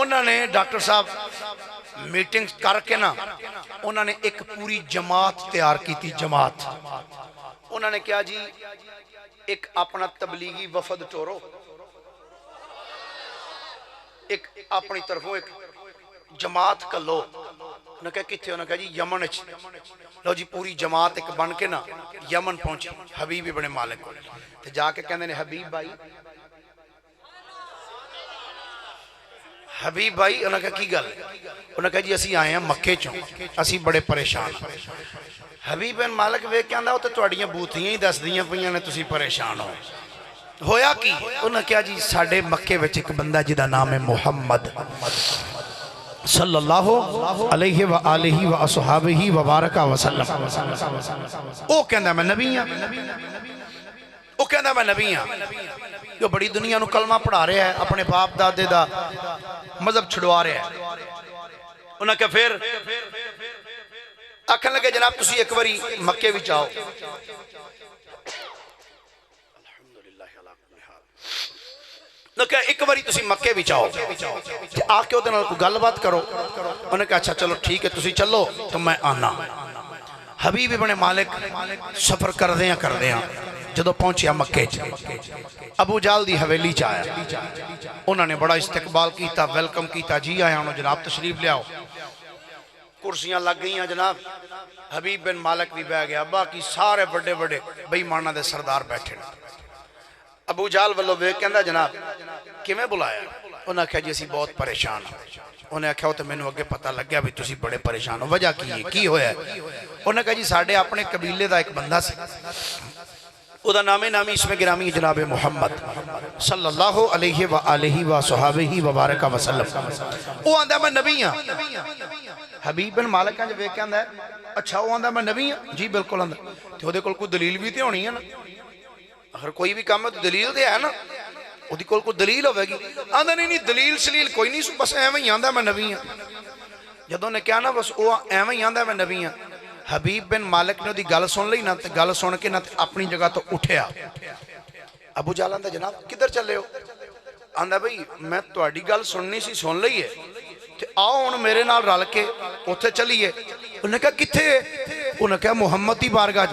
A: انہوں نے ڈاکٹر صاحب میٹنگ کر کے نا انہوں نے ایک پوری جماعت تیار کی تھی. جماعت انہوں نے کیا جی ایک اپنا تبلیغی وفد ٹورو ایک اپنی طرفوں ایک جماعت کا لو. انہوں نے کہا کتھے انہوں نے کہا جی یمن لو جی پوری جماعت ایک بن کے نا یمن پہنچی حبیب ابن مالک کو تے جا کے کہنے نے حبیب بھائی انہوں نے کہا کی گل انہوں نے کہا جی اسی آئے ہیں مکے چوں اسی بڑے پریشان. حبیب بن مالک وے کہندا او تے تواڈیاں بوتھیاں ہی دس دیاں پیاں نے تسی پریشان ہویا کی. انہوں نے کہا جی ساڈے مکے وچ ایک بندہ جدا نام ہے محمد صلی اللہ علیہ وآلہ وآصحابہ وبارکہ وسلم. او کہندا میں نبی ہاں جو بڑی دنیا نو کلمہ پڑھا رہے ہیں اپنے باپ دادے دا مذہب چھڑوا رہے ہیں. انہوں نے کہا پھر آکھن لگے جناب تسی ایک باری مکے وچ آؤ. انہوں نے کہا ایک باری تسی مکے وچ آؤ آکے ادھر کوئی گل بات کرو. انہوں نے کہا اچھا چلو ٹھیک ہے تسی چلو تو میں آنا. حبیب ابن مالک سفر کر دیاں جدو پہنچیا مکے ابو جال دی حویلی چایا. انہوں نے بڑا استقبال کیتا ویلکم کیتا جی آیا انہوں جناب تشریف لے آؤ. کرسیاں لگ گئی ہیں جناب. حبیب بن مالک بھی بہ گیا باقی سارے بڑے بڑے بے ایماناں دے سردار بیٹھے. ابو جال والو بے کہندا جناب کیویں بلایا. انہوں نے کہا جی اسی بہت پریشان ہوں. انہوں نے کہا تو مینوں اگے پتہ لگ گیا بھی تسی بڑے پریشان ہو وجہ کی ہویا ہے. انہوں نے کہا جی ساڈے اپنے قبیلے دا ایک بندہ سی او دا نامی اس میں گرامی جناب محمد صلی اللہ علیہ وآلہ وصحابہ وبارکہ وسلم. او آندا میں نبی ہاں. حبیب بن مالک جب ویکھ کے آندا ہے اچھا او آندا میں نبی ہاں جی بالکل آندا تے اودے کول کوئی دلیل بھی تے ہونی ہے نا اگر کوئی بھی کام ہے تو دلیل تے ہے نا اودی کول کوئی دلیل ہوے گی. آندا نہیں دلیل سلیل کوئی نہیں بس ایویں ہی آندا میں نبی ہاں. جدوں نے کہا نا بس او ایویں ہی آندا میں نبی ہاں. حبیب بن مالک نے دی گل سن لئی نا تے گل سن کے نا اپنی جگہ تو اٹھیا. ابو جال آندا جناب کدھر چلے ہو. آندا بھئی میں تہاڈی گل سننی سی سن لئی ہے تے آؤ ہن میرے نال رل کے اوتھے چلیے. انہوں نے کہا کتھے. انہوں نے کہا محمد دی بارگاہ.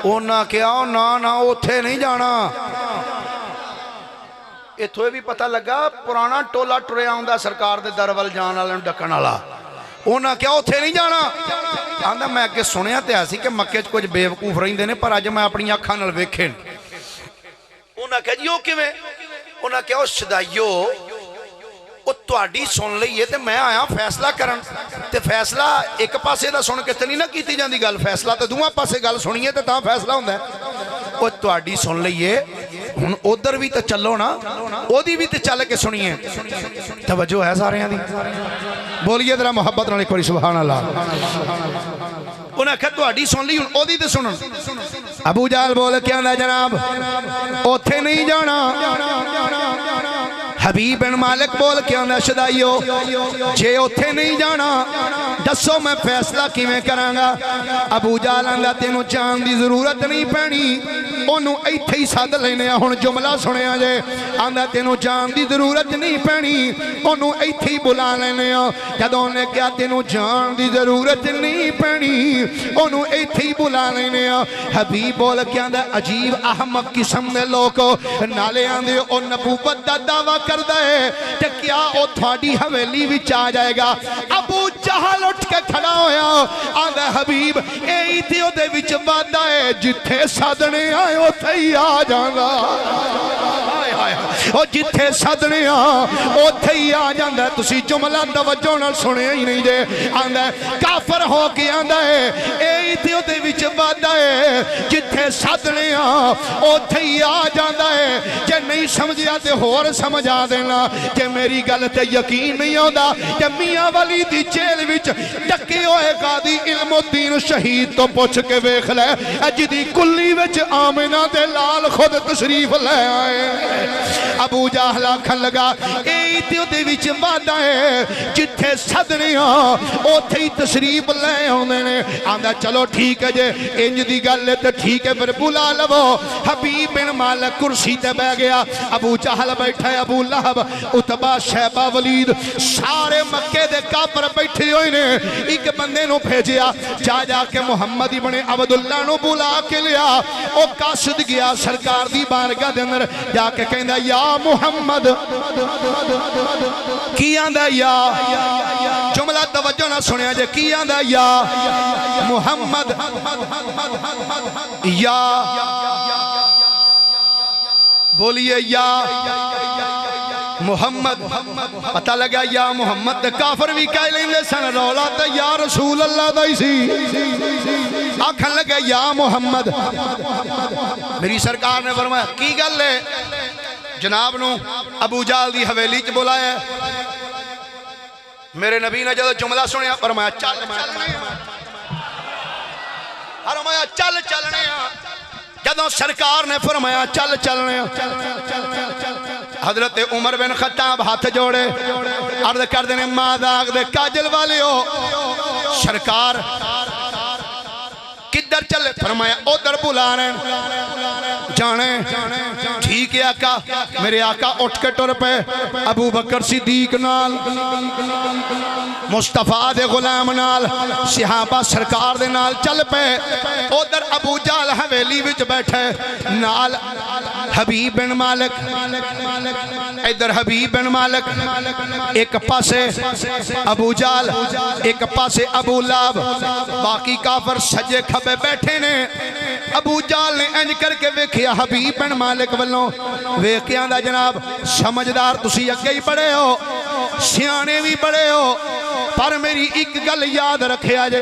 A: انہوں نے کہا نا اوتھے نہیں جانا. ایتھے بھی پتہ لگا پرانا ٹولا ٹریا ہوندا سرکار دے در ول جان والے نوں ڈکن والا. انہوں نے کہا اوتھے نہیں جانا. آندا میں اگے سنیا تے ایسی کہ مکے چ کچھ بے وقوف رہندے نے پر اج میں اپنی اکھاں نال ویکھے. انہوں نے کہا جی او کیویں. انہوں نے کہا او شدائیو او تہاڈی سن لئی ہے تے میں آیا فیصلہ کرن تے فیصلہ ایک پاسے دا سن کے تے نہیں نہ کیتی جاندی گل. فیصلہ تے دوواں پاسے گل سنیے تے تاں فیصلہ ہوندا ہے. او تہاڈی سن لئی ہے ہن ادھر بھی تے چلو نا اودی بھی تے چل کے سنیے. توجہ ہے ساریاں دی بولیے ذرا محبت نال ایک بار سبحان اللہ. انہوں نے کہا تہاڈی سن لی ہن اودی تے سنن. ابو جہل بول کے آندا جناب اوتھے نہیں جانا. حبیب بن مالک بول کے آندا شدائیو جے اوتھے نہیں جانا دسو میں فیصلہ کیویں کراں گا. ابو جہل آندا تینوں جان دی ضرورت نہیں پینی اونوں ایتھے ہی سد لینے ہن جملہ سنیا جے. آندا تینوں جان دی ضرورت نہیں پینی اونوں ایتھے ہی بلا لینے. جدوں نے کہا تینوں جان دی ضرورت نہیں پینی اونوں ایتھے ہی بلا لینے. حبیب بول کے آندا عجیب احمق قسم دے لوگ نالے آندے او نبوت دا دعویٰ کردا ہے تے کیا او تھاڈی حویلی وچ آ جائے گا. ابو جہل اٹھ کے کھڑا ہویا آندا حبیب اے تے او دے وچ وعدہ ہے جتھے سادنے آئے اوتھے ہی آ جاں گا. او جتھے سدنے اوتھے ہی آ جاندا ہے تسی جملہ توجہ نال سنیا ہی نہیں جے آندا ہے کافر ہو کے آندا ہے اے تے اودے وچ وادا ہے جتھے سدنے اوتھے ہی آ جاندا ہے جے نہیں سمجھیا تے ہور سمجھا دینا کہ میری گل تے یقین نہیں آندا کہ میاں ولی دی جیل وچ ڈکے ہوئے قاضی علم الدین شہید تو پوچھ کے ویکھ لے جدی کلی وچ آمنہ دے لال خود تشریف لے آئے ابو جہل آکھن لگا اے تے اودے وچ وعدہ ہے جتھے سدنے اوتھے ہی تشریف لے آوندے نے آندا چلو ٹھیک ہے جے انج دی گل تے ٹھیک ہے پھر بلا لو حبیب بن مالک کرسی تے بیٹھ گیا ابو جہل بیٹھا ہے ابو لہب اتبا شیبہ ولید سارے مکے دے کافر بیٹھے ہوئے نے ایک بندے نو بھیجیا جا کے محمد ابن عبداللہ نو بلا کے لیا او قاصد گیا سرکار دی بارگاہ دے اندر جا کے کہندا یا محمد کی آندا یا جملہ توجہ نہ سنیا جے کی آندا یا محمد یا بولیے یا محمد پتہ لگا یا محمد کافر بھی کہہ لیندے سن رولا تے یا رسول اللہ دا ہی سی آکھن لگا یا محمد میری سرکار نے فرمایا کی گل ہے جناب نو ابو جہل دی حویلی چ بلایا میرے نبی نے جدو جملہ سنیا فرمایا چل چلنے جدو سرکار نے فرمایا چل چلنے حضرت عمر بن خطاب ہاتھ جوڑے عرض کر دینے ماداغ دے کاجل والے ہو سرکار کدھر چلے فرمایا ادھر بلا رہے جانے ٹھیک ہے آقا میرے آقا اٹھ کے ٹر پہ ابو بکر صدیق نال مصطفیٰ دے غلام نال صحابہ سرکار دے نال چل پہ ادھر ابو جہل حویلی وچ بیٹھے نال حبیب بن مالک ادھر حبیب بن مالک ایک پاسے ابو جہل ایک پاسے ابو لہب باقی کافر سجے کھبے بیٹھے نے ابو جہل نے انج کر کے ویکھیا حبیب بن مالک والوں ویکھیا دا جناب سمجھدار تسی اگے ہی بڑے ہو سیانے بھی بڑے ہو پر میری ایک گل یاد رکھیا جے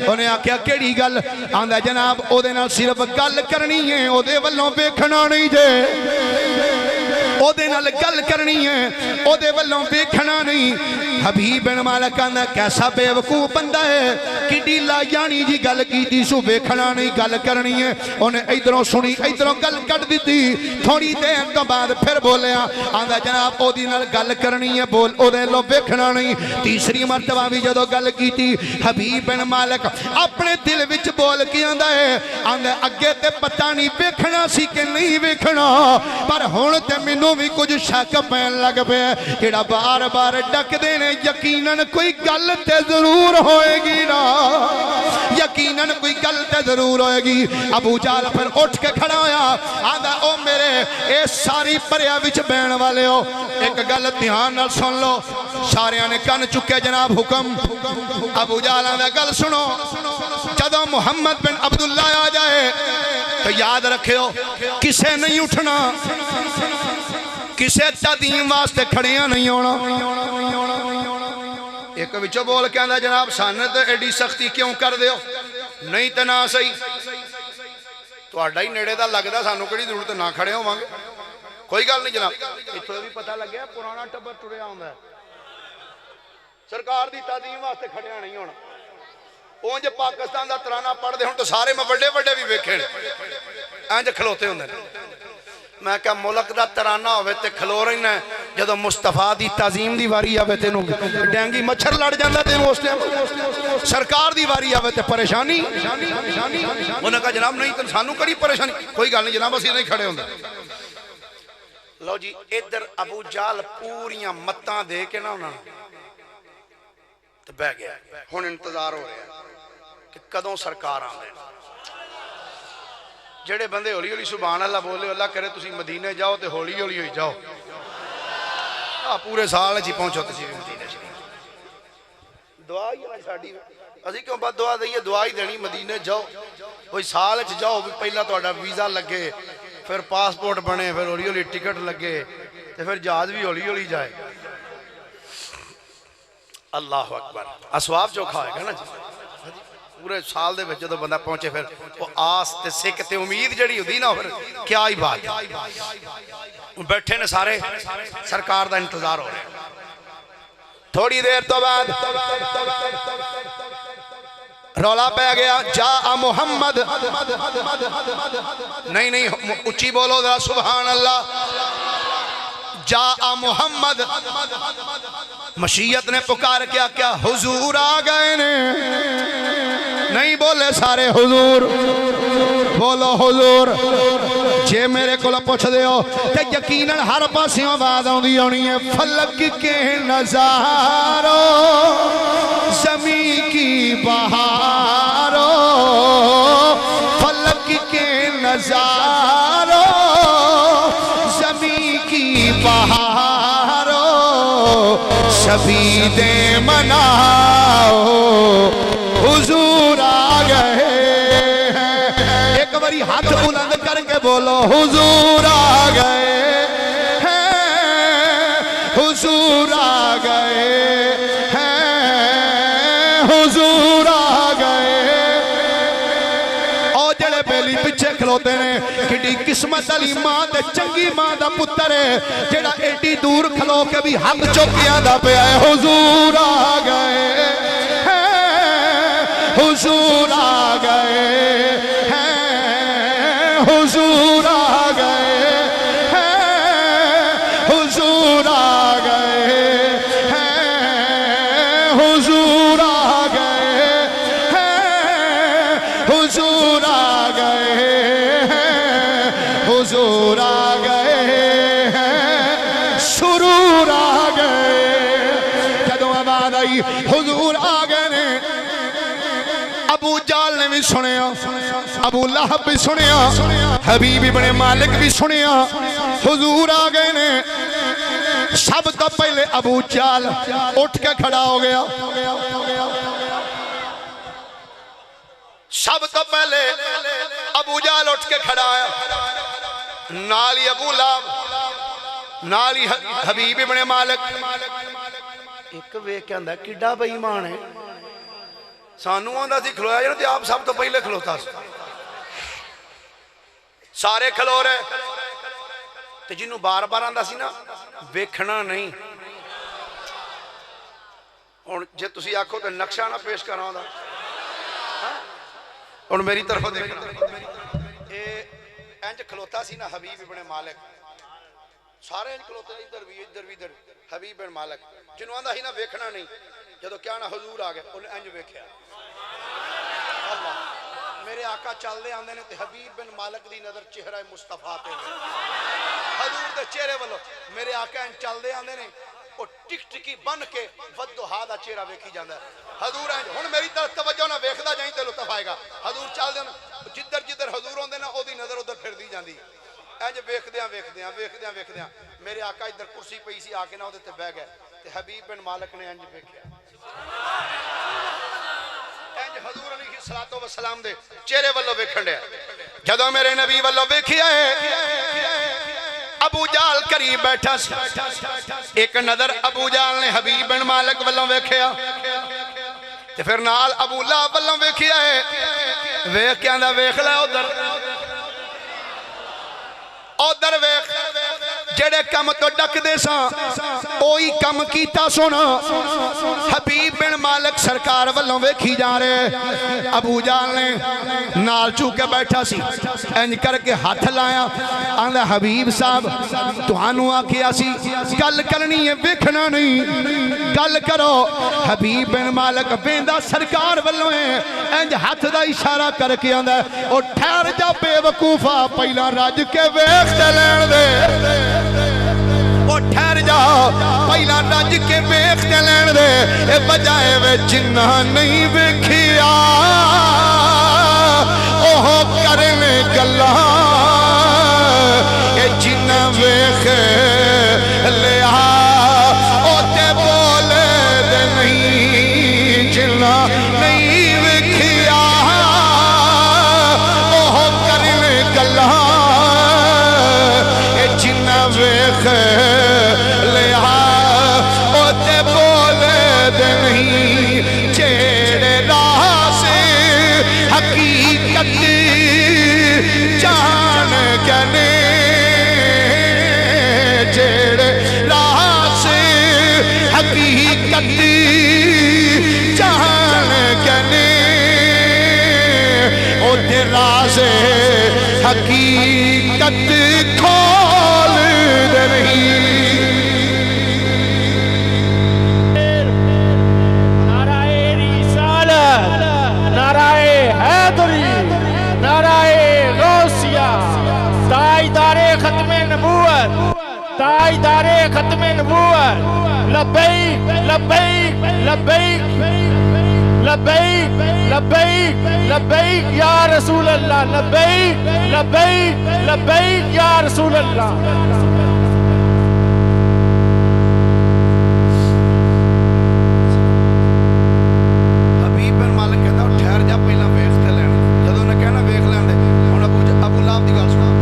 A: انہیں آکھیا کیڑی گل آندا جناب او دے نال صرف گل کرنی ہے او دے والوں ویکھنا نہیں جے او دے نال گل کرنی ہے او دے والوں ویکھنا نہیں حبیب بن مالک آندا کیسا بے وقوف بندہ ہے کڈی لا یانی جی گل کیتی سو ویکھنا نہیں گل کرنی ہے انہیں ادھروں سنی ادھروں گل کٹ دیتی تھوڑی دیر تو بعد پھر بولیا آندا جناب او دی نال گل کرنی ہے بول او دے لو ویکھنا نہیں تیسری مرتبہ بھی جدو گل کیتی حبیب بن مالک اپنے دل وچ بول کے آندا ہے آندا اگے تے پتہ نہیں ویکھنا سی کہ نہیں ویکھنا پر ہن تے مینوں بھی کچھ شک پین لگ پیا جڑا بار بار ڈک دے نے یقیناً کوئی گل تے ضرور ہوئے گی نا یقیناً کوئی گل تے ضرور ہوئے گی ابو جہل پھر اٹھ کے کھڑا ہویا آندا او میرے اے ساری پریا وچ بین والے ہو ایک گل دھیان نال سن لو ساریاں نے کن چکے جناب حکم ابو جہل آندا گل سنو جدو محمد بن عبداللہ آ جائے تو یاد رکھو کسے نہیں اٹھنا کسے تدیم واسطے کھڑیاں نہیں ہونا ایک وچو بول کے آندا جناب سانت ایڈی سختی کیوں کر دیو نہیں تے نہ صحیح تو آڈا ہی نیڑے دا لگ دا سانو کڑی ضرورت نہ کھڑے ہو مانگے کوئی گل نہیں جناب اتھو بھی پتہ لگ گیا پرانا ٹبر ٹریا ہوندا ہے سرکار دی تعظیم واسطے کھڑیاں نہیں ہونا اونج پاکستان دا ترانہ پڑھ دے ہوں تو سارے میں بڑے بڑے بھی ویکھے انج کھلوتے ہوندے میں کہا ملک دا ترانہ ہوئے تے کھلو رہی ہے جدو مصطفیٰ دی تعظیم دی واری آوے تے ڈینگی مچھر لڑ جاندہ تے اس ٹائم سرکار دی واری آوے تے پریشانی انہوں نے کہا جناب نہیں تو سانو کری پریشانی کوئی گل نہیں جناب اسی نہیں کھڑے ہوندے لو جی ادھر ابو جہل پوریاں متاں دے کے نہ انہوں تو بہ گیا ہن انتظار ہو رہا ہے کہ کدوں سرکار آندے جڑے بندے ہولی ہولی سبحان اللہ بولے اللہ کرے تسی مدینے جاؤ تے ہولی ہولی ہوئی جاؤ پورے سال جی پہنچو تسی مدینے دعا ہی ہے ساڈی اسی کیوں بد دعا دئیے دعا ہی دینی مدینے جاؤ کوئی سال چ جاؤ پہلا تہاڈا ویزا لگے پھر پاسپورٹ بنے پھر ہولی ہولی ٹکٹ لگے تے پھر جہاز بھی ہولی ہولی جائے اللہ اکبر اسواب چوکھا ہوئے گا نا جی پورے سال دے بچے تو بندہ پہنچے پھر وہ آس تے سکھ تے امید جڑی ہوتی نا پھر کیا ہی بات ہے بیٹھے نے سارے سرکار دا انتظار ہو رہے ہیں تھوڑی دیر تو بعد رولا پہ گیا جاء محمد نہیں اچھی بولو ذرا سبحان اللہ جاء محمد مشیت نے پکار کیا حضور آ گئے نے نہیں بولے سارے حضور بولو حضور جے میرے کو پوچھ دے ہو تے یقیناً ہر پاسیوں آواز آندی ہونی ہے فلک کے نظاروں زمین کی بہاروں فلک کے نظاروں زمین کی بہاروں سبھی دے مناؤ حضور آ گئے ہیں ایک باری ہاتھ بلند کر کے بولو حضور آ گئے ہیں حضور آ گئے ہیں حضور آ گئے او جڑے بیلی پچھے کھلوتے نے کڈی قسمت علی ماں تے چنگی ماں دا پتر ہے جڑا ایڈی دور کھلو کے بھی حق چوکیاں دا پہ آئے حضور آ گئے حضور آ گئے ہیں حضور آ گئے ہیں حضور آ گئے ہیں حضور آ گئے ہیں حضور آ گئے ہیں حضور آ گئے ہیں سرور آ گئے جدوں آواز آئی حضور آ گئے نے ابو جال نے بھی سنیا ابو لہب بھی سنیا حبیب ابن مالک بھی سنیا حضور آ گئے نے سب تو پہلے ابو جال اٹھ کے کھڑا ہو گیا سب تو پہلے ابو جال اٹھ کے کھڑا آیا نالی ابو لہب نالی حبیب ابن مالک ایک وے کے اندر کڈا بے ایمان ہے سانو آندہ تھی کھلویا جانا تھی آپ سب تو پہلے کھلوتا سارے کھلو رہے تو جنہوں بار بار آندہ سی نا بیکھنا نہیں اور جے تسی آکھو تو نقشہ نہ پیش کرنا ہوتا اور میری طرف دیکھنا انج کھلوتا سی نا حبیب ابن مالک سارے انج کھلوتے ادھر بھی ادھر حبیب ابن مالک جنہوں آندہ ہی نا بیکھنا نہیں جدو کیا نا حضور آگئے انہیں انج بیکھیا اللہ میرے آقا چل دے آندے نے تے حبیب بن مالک دی نظر چہرہ مصطفیٰ تے حضور دے چہرے والو میرے آقا ان چل دے آندے نے اور ٹک ٹکی بن کے ودہا دا چہرہ ویکھی جاندہ ہے حضور ہیں ہن میری طرف توجہ نہ ویکھدا جائیں تے لطف آئے گا حضور چل دے جدھر حضور ہوندے نا او دی نظر ادھر پھر دی جاندی انج ویکھدیاں میرے آقا ادھر کرسی پئی سی آ کے نہ او دے تے بیٹھ گئے تے حبیب بن مالک نے انج ویکھیا انج حضور علیہ الصلوۃ والسلام دے چہرے والو ویکھن دے جدوں میرے نبی والو ویکھیا ہے ابو جال قریب بیٹھا سی ایک نظر ابو جال نے حبیب بن مالک والو ویکھیا تے پھر نال ابو لہب والو ویکھیا ہے ویکھ کے آندا ویکھ لے ادھر ویکھ جڑے کم تو ڈک دے ساں اوہی کم کیتا سونا حبیب بن مالک سرکار والوں ویکھی جا رہے ابو جال نے نال چو کے بیٹھا سی انج کر کے ہاتھ لایا آندھا حبیب صاحب توانو آکھیا سی گل کرنی ہے ویکھنا نہیں گل کرو حبیب بن مالک بیندہ سرکار والوں ہیں انج ہاتھ دا اشارہ کر کے آندھا اور ٹھہر جا بے وقوفہ پہلا رج کے ویکھ تے لین دے وہ ٹھہر جا پہلا رج کے ویکھ تے لین دے اے بجائے وے جنہ نہیں ویکھیا اوہ کرنے گلا اے جنہ ویکھ لیا او تے بولے دے نہیں جنہ نہیں ویکھیا اوہ کرنے گلا جہان کہنے او تے راز حقیقت کھول دے نہیں
B: ختم نبوت تاجدار ختم نبوت لبیک لبیک لبیک لبیک لبیک لبیک یا رسول اللہ لبیک لبیک لبیک یا رسول اللہ
A: حبیب بن مالک کہتا ٹھہر جا پہلا ویکھ تے لین جدوں نے کہنا ویکھ لین دے ہن ابو لہب دی گل سنا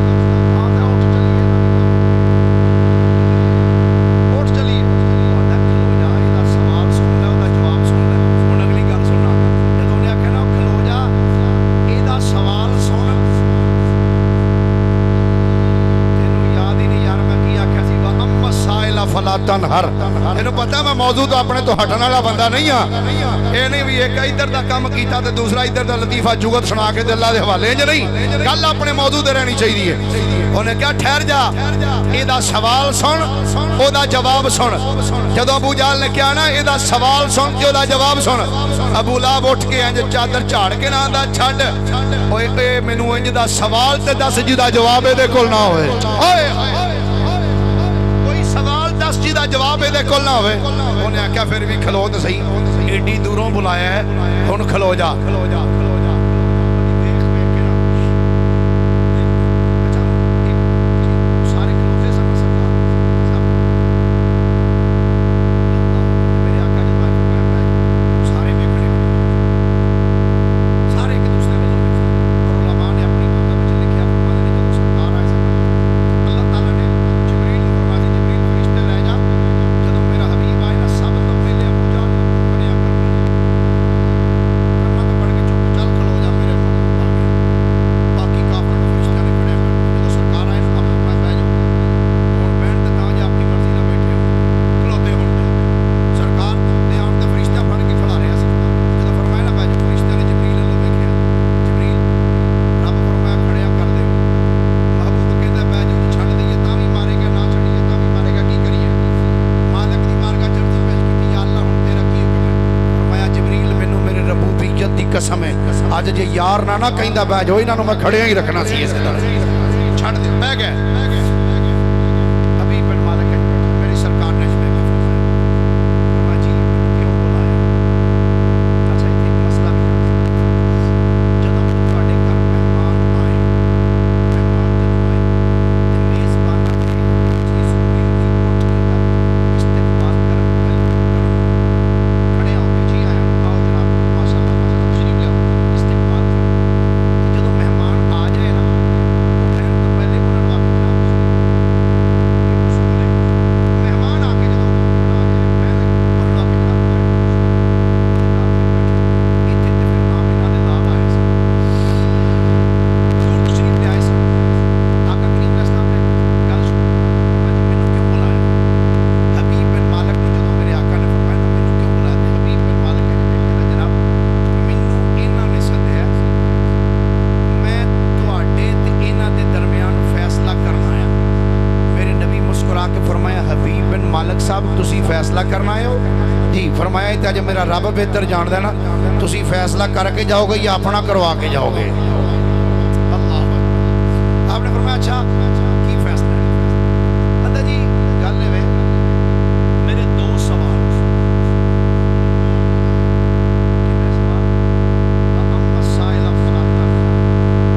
A: تنہر انہوں پتہ میں موضوع تو اپنے تو ہٹن والا بندہ نہیں ہاں اے نہیں بھی ایک ادھر دا کام کیتا تے دوسرا ادھر دا لطیفہ جگت سنا کے تے اللہ دے حوالے انج نہیں گل اپنے موضوع تے رہنی چاہیے انہیں کہا ٹھہر جا اے دا سوال سن او دا جواب سن جدوں ابو جہل نے کہا نا اے دا سوال سن تے او دا جواب سن ابو لہب اٹھ کے انج چادر جھاڑ کے نہ آندا چھڈ اوے اے مینوں انج دا سوال تے دس جی دا جواب اے دے کول نہ ہوئے اوئے جی دا جواب دے کول نہ ہوئے انہیں آکھیا پھر بھی کھلو تے صحیح ایڈی دوروں بلایا ہے ہن کھلو جا قسم ہے آج جے یار نہ کہندا بہ جو انہاں نوں میں کھڑے ہی رکھنا سی اس طرح چھڑ دے بہ گئے حبیب بن مالک میری سرکار نے جب فرمایا جی کیوں بلایا اچھا ایک مسئلہ بھی جدوں تواڈے گھر مہمان آئے تے میزباناں تے چیز ہوئی اٹھ کے استقبال کرن کھڑے ہو کے جی آیا آؤ جناب ماشاءاللہ فیصلہ کرنا ہے جی فرمایا تے اج میرا رب بہتر جاندا ہے نا تسی فیصلہ کر کے جاؤ گے یا اپنا کروا کے جاؤ گے اللہ آپ نے فرمایا اچھا کی فیصلہ ہے اللہ جی گل ہے میرے دو سوال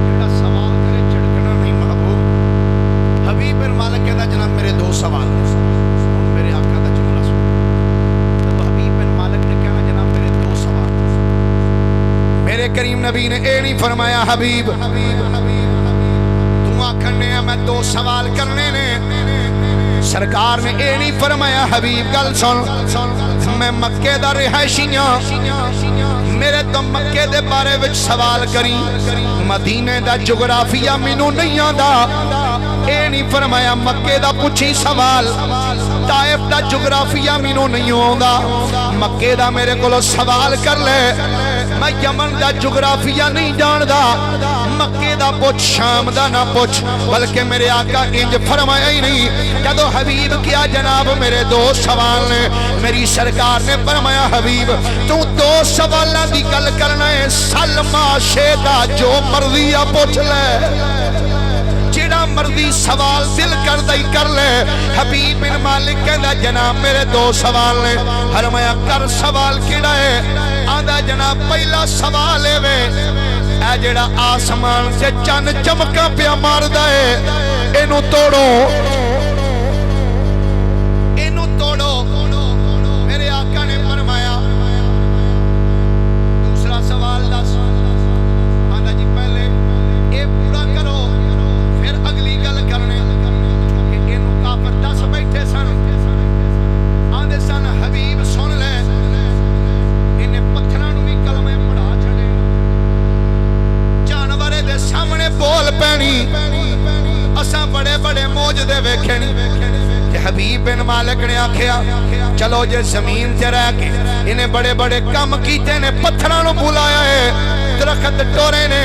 A: جڑا سوال کرے جھڑکنا نہیں محبوب حبیب بن مالک کہتا جناب میرے دو سوال میرے آقا دا جملہ سن تو حبیب بن مالک نے کہا جناب میرے دو سوال میرے کریم نبی نے اے نہیں فرمایا حبیب تم آکھنے ہیں میں دو سوال کرنے نے سرکار نے اے نہیں فرمایا حبیب گل سن میں مکے دا رہائشیاں میرے تو مکے دے بارے وچ سوال کری مدینے دا جغرافیہ مینوں نہیں آندا اے نہیں فرمایا مکے دا پوچھی سوال طائف دا جغرافیہ مینوں نہیں آوندا مکے دا میرے کولوں سوال کر لے میں یمن دا جغرافیہ نہیں جاندا مکے دا پوچھ شام دا نہ پوچھ بلکہ میرے آقا انج فرمایا ہی نہیں جدو حبیب کیا جناب میرے دو سوال نے میری سرکار نے فرمایا حبیب تو دو سوالاں دی گل کرنا ہے سلمہ شیدہ جو مرضی پوچھ لے جیڑا مرضی سوال دل کر دائی کر لے حبیب بن مالک کہندا جناب میرے دو سوال نے فرمایا کر سوال کیڑا ہے آندا جناب پہلا سوال ہے وے اے جیڑا آسمان سے چن چمکا پیا ماردا ہے اینو توڑو میرے آقا نے فرمایا دوسرا سوال دس آندا جی پہلے اے پورا کرو پھر اگلی گل کرنے کہ اینو کافر دس بیٹھے سن آندے سن حبیب سن لے انہیں پتھراں نوں بھی کلمے پڑھا چھڑے جانورے دے سامنے بول پینی اساں بڑے بڑے معجزے ویکھے نہیں کہ حبیب بن مالک نے آکھیا چلو جے زمین تے رہ کے انہیں بڑے بڑے کام کیتے نے پتھراں نوں بلایا ہے درخت ٹورے نے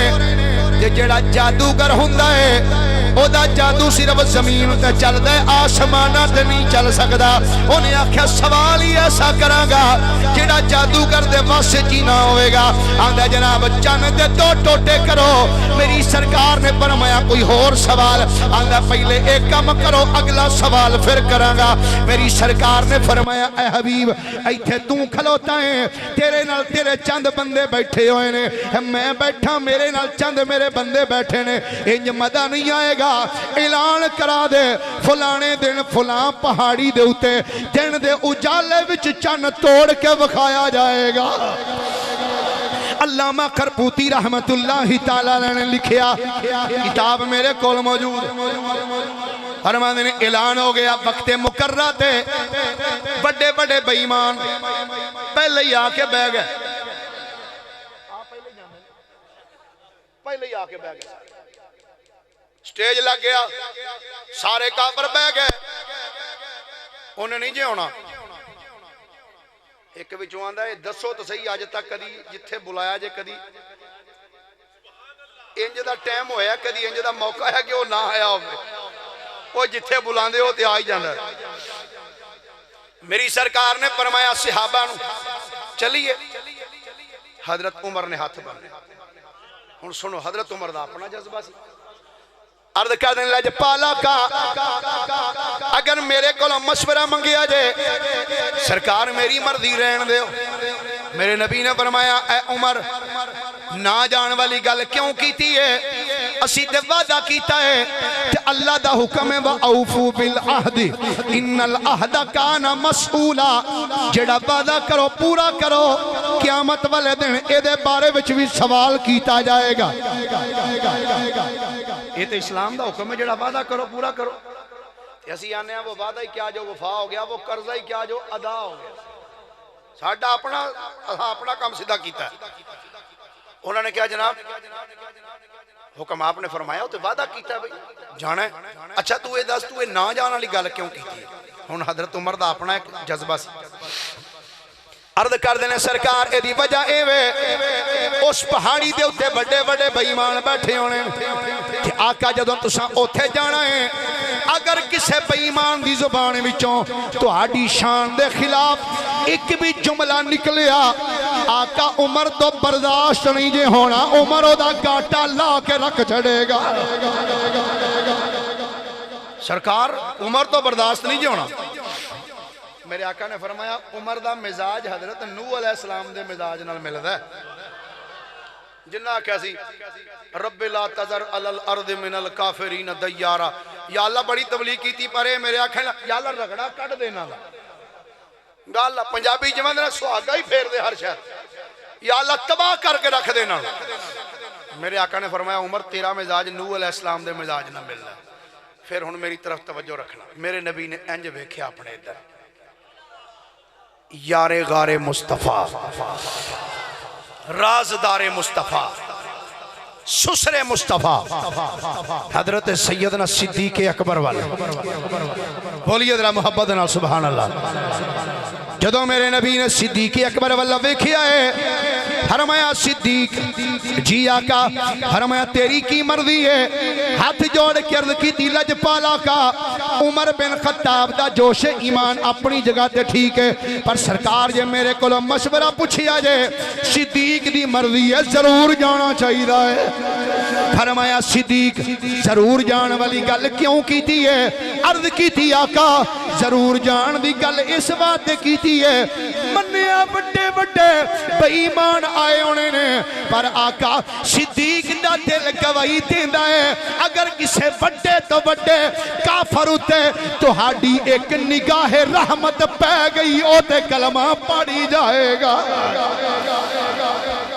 A: جیڑا جادوگر ہوندا ہے او دا جادو صرف زمین تے چلدا ہے آسماناں تے نہیں چل سکدا انہیں آکھیا سوال ہی ایسا کراں گا جیڑا جادوگر دے واسے جی نہ ہوئے گا آندا جناب چن دے دو ٹوٹے کرو میری سرکار نے فرمایا کوئی اور سوال آندا پہلے ایک کام کرو اگلا سوال پھر کراں گا میری سرکار نے فرمایا اے حبیب ایتھے تو کھلوتا ہے تیرے نال تیرے چند بندے بیٹھے ہوئے نے میں بیٹھا میرے نال چند میرے بندے بیٹھے نے انج مزہ نہیں آئے گا اعلان کرا دے فلانے دن فلان پہاڑی دے اتے دن دے اجالے وچ چن توڑ کے وکھایا جائے گا علامہ کرپوتی رحمت اللہ تعالیٰ نے لکھیا کتاب میرے کول موجود فرماندے نے اعلان ہو گیا وقت مقررہ تے بڑے بڑے بے ایمان پہلے ہی آ کے بہ گئے پہلے ہی آ کے بہ گئے سٹیج لگ گیا سارے کافر بہ گئے انہیں نہیں جے ہونا ایک وچوں آندا ہے دسو تو صحیح اج تک کدی جتھے بلایا جے کدی انج دا ٹائم ہویا کدی انج دا موقع ہے کہ وہ نہ آیا ہوئے وہ جتھے بلاندے ہو تے آ ہی جاندا میری سرکار نے فرمایا صحابہ نو چلیے حضرت عمر نے ہاتھ بن ہن سنو حضرت عمر دا اپنا جذبہ سی عرض کر دیں لج پالا کا اگر میرے کو مشورہ منگیا جائے سرکار میری مرضی رہن دے میرے نبی نے فرمایا اے عمر نہ جان والی گل کیوں کیتی ہے اسی تے وعدہ کیتا ہے کہ اللہ دا حکم ہے وَأَوْفُوا بِالْعَهْدِ إِنَّ الْعَهْدَ كَانَ مَسْئُولًا جڑا وعدہ کرو پورا کرو قیامت والے دن اے دے بارے وچ بھی سوال کیتا جائے گا یہ تو اسلام دا حکم ہے جڑا وعدہ کرو پورا کرو اسی آنے ہیں وہ وعدہ ہی کیا جو وفا ہو گیا وہ قرضہ ہی کیا جو ادا ہو گیا ساڈا اپنا کام سیدھا کیتا ہے انہوں نے کیا جناب حکم آپ نے فرمایا تو وعدہ کیتا ہے بھئی جانا ہے اچھا تو اے دس تو اے نہ جانا لی گل کیوں کیتی ہے ہن حضرت عمر دا اپنا ایک جذبہ سی عرض کر دینے سرکار اے دی وجہ اے وے اس پہاڑی دے اتے بڑے بڑے بے ایمان بیٹھے ہونے کہ آقا جدوں تساں اوتھے جانا ہے اگر کسے بے ایمان دی زبان وچوں تو آڈی شان دے خلاف ایک بھی جملہ نکلیا آقا عمر تو برداشت نہیں جے ہونا عمر او دا گاٹا لا کے رکھ چھڑے گا سرکار عمر تو برداشت نہیں جے ہونا میرے آقا نے فرمایا عمر دا مزاج حضرت نوح علیہ السلام دے مزاج نال ملدا ہے جنہ کیسی رب لا تذر علی الارض من الکافرین دیارا یا اللہ بڑی تبلیغ کیتی پرے میرے آقا نے یا اللہ رگڑا کٹ دینا گل پنجابی جویں دے سہاگا ہی پھیر دے ہر شہر یا اللہ تباہ کر کے رکھ دینا میرے آقا نے فرمایا عمر تیرا مزاج نوح علیہ السلام دے مزاج نہ ملدا پھر ہن میری طرف توجہ رکھنا میرے نبی نے انج ویکھیا اپنے ادھر یار غار مصطفیٰ رازدار مصطفیٰ سسرے مصطفیٰ حضرت سیدنا صدیق اکبر والے بولیے ذرا محبت نال سبحان اللہ جدوں میرے نبی نے صدیق اکبر والا ویکھیا ہے فرمایا صدیق جی آقا فرمایا تیری کی مرضی ہے ہاتھ جوڑ کے عرض کی دی لجپال آقا عمر بن خطاب دا جوش ایمان اپنی جگہ تے ٹھیک ہے پر سرکار جے میرے کو مشورہ پوچھیا جے صدیق دی مرضی ہے ضرور جانا چاہیے ہے فرمایا صدیق ضرور جان والی گل کیوں کیتی ہے عرض کیتی آقا ضرور جان دی گل اس بات کیتی ہے منیا بڑے بڑے بے ایمان آئے ہونے نے پر آقا صدیق دا دل گواہی دیندا ہے اگر کسے بڑے تو بڑے کافر ہوتے تو ہاڈی ایک نگاہ رحمت پہ گئی او تے کلمہ پڑھی جائے گا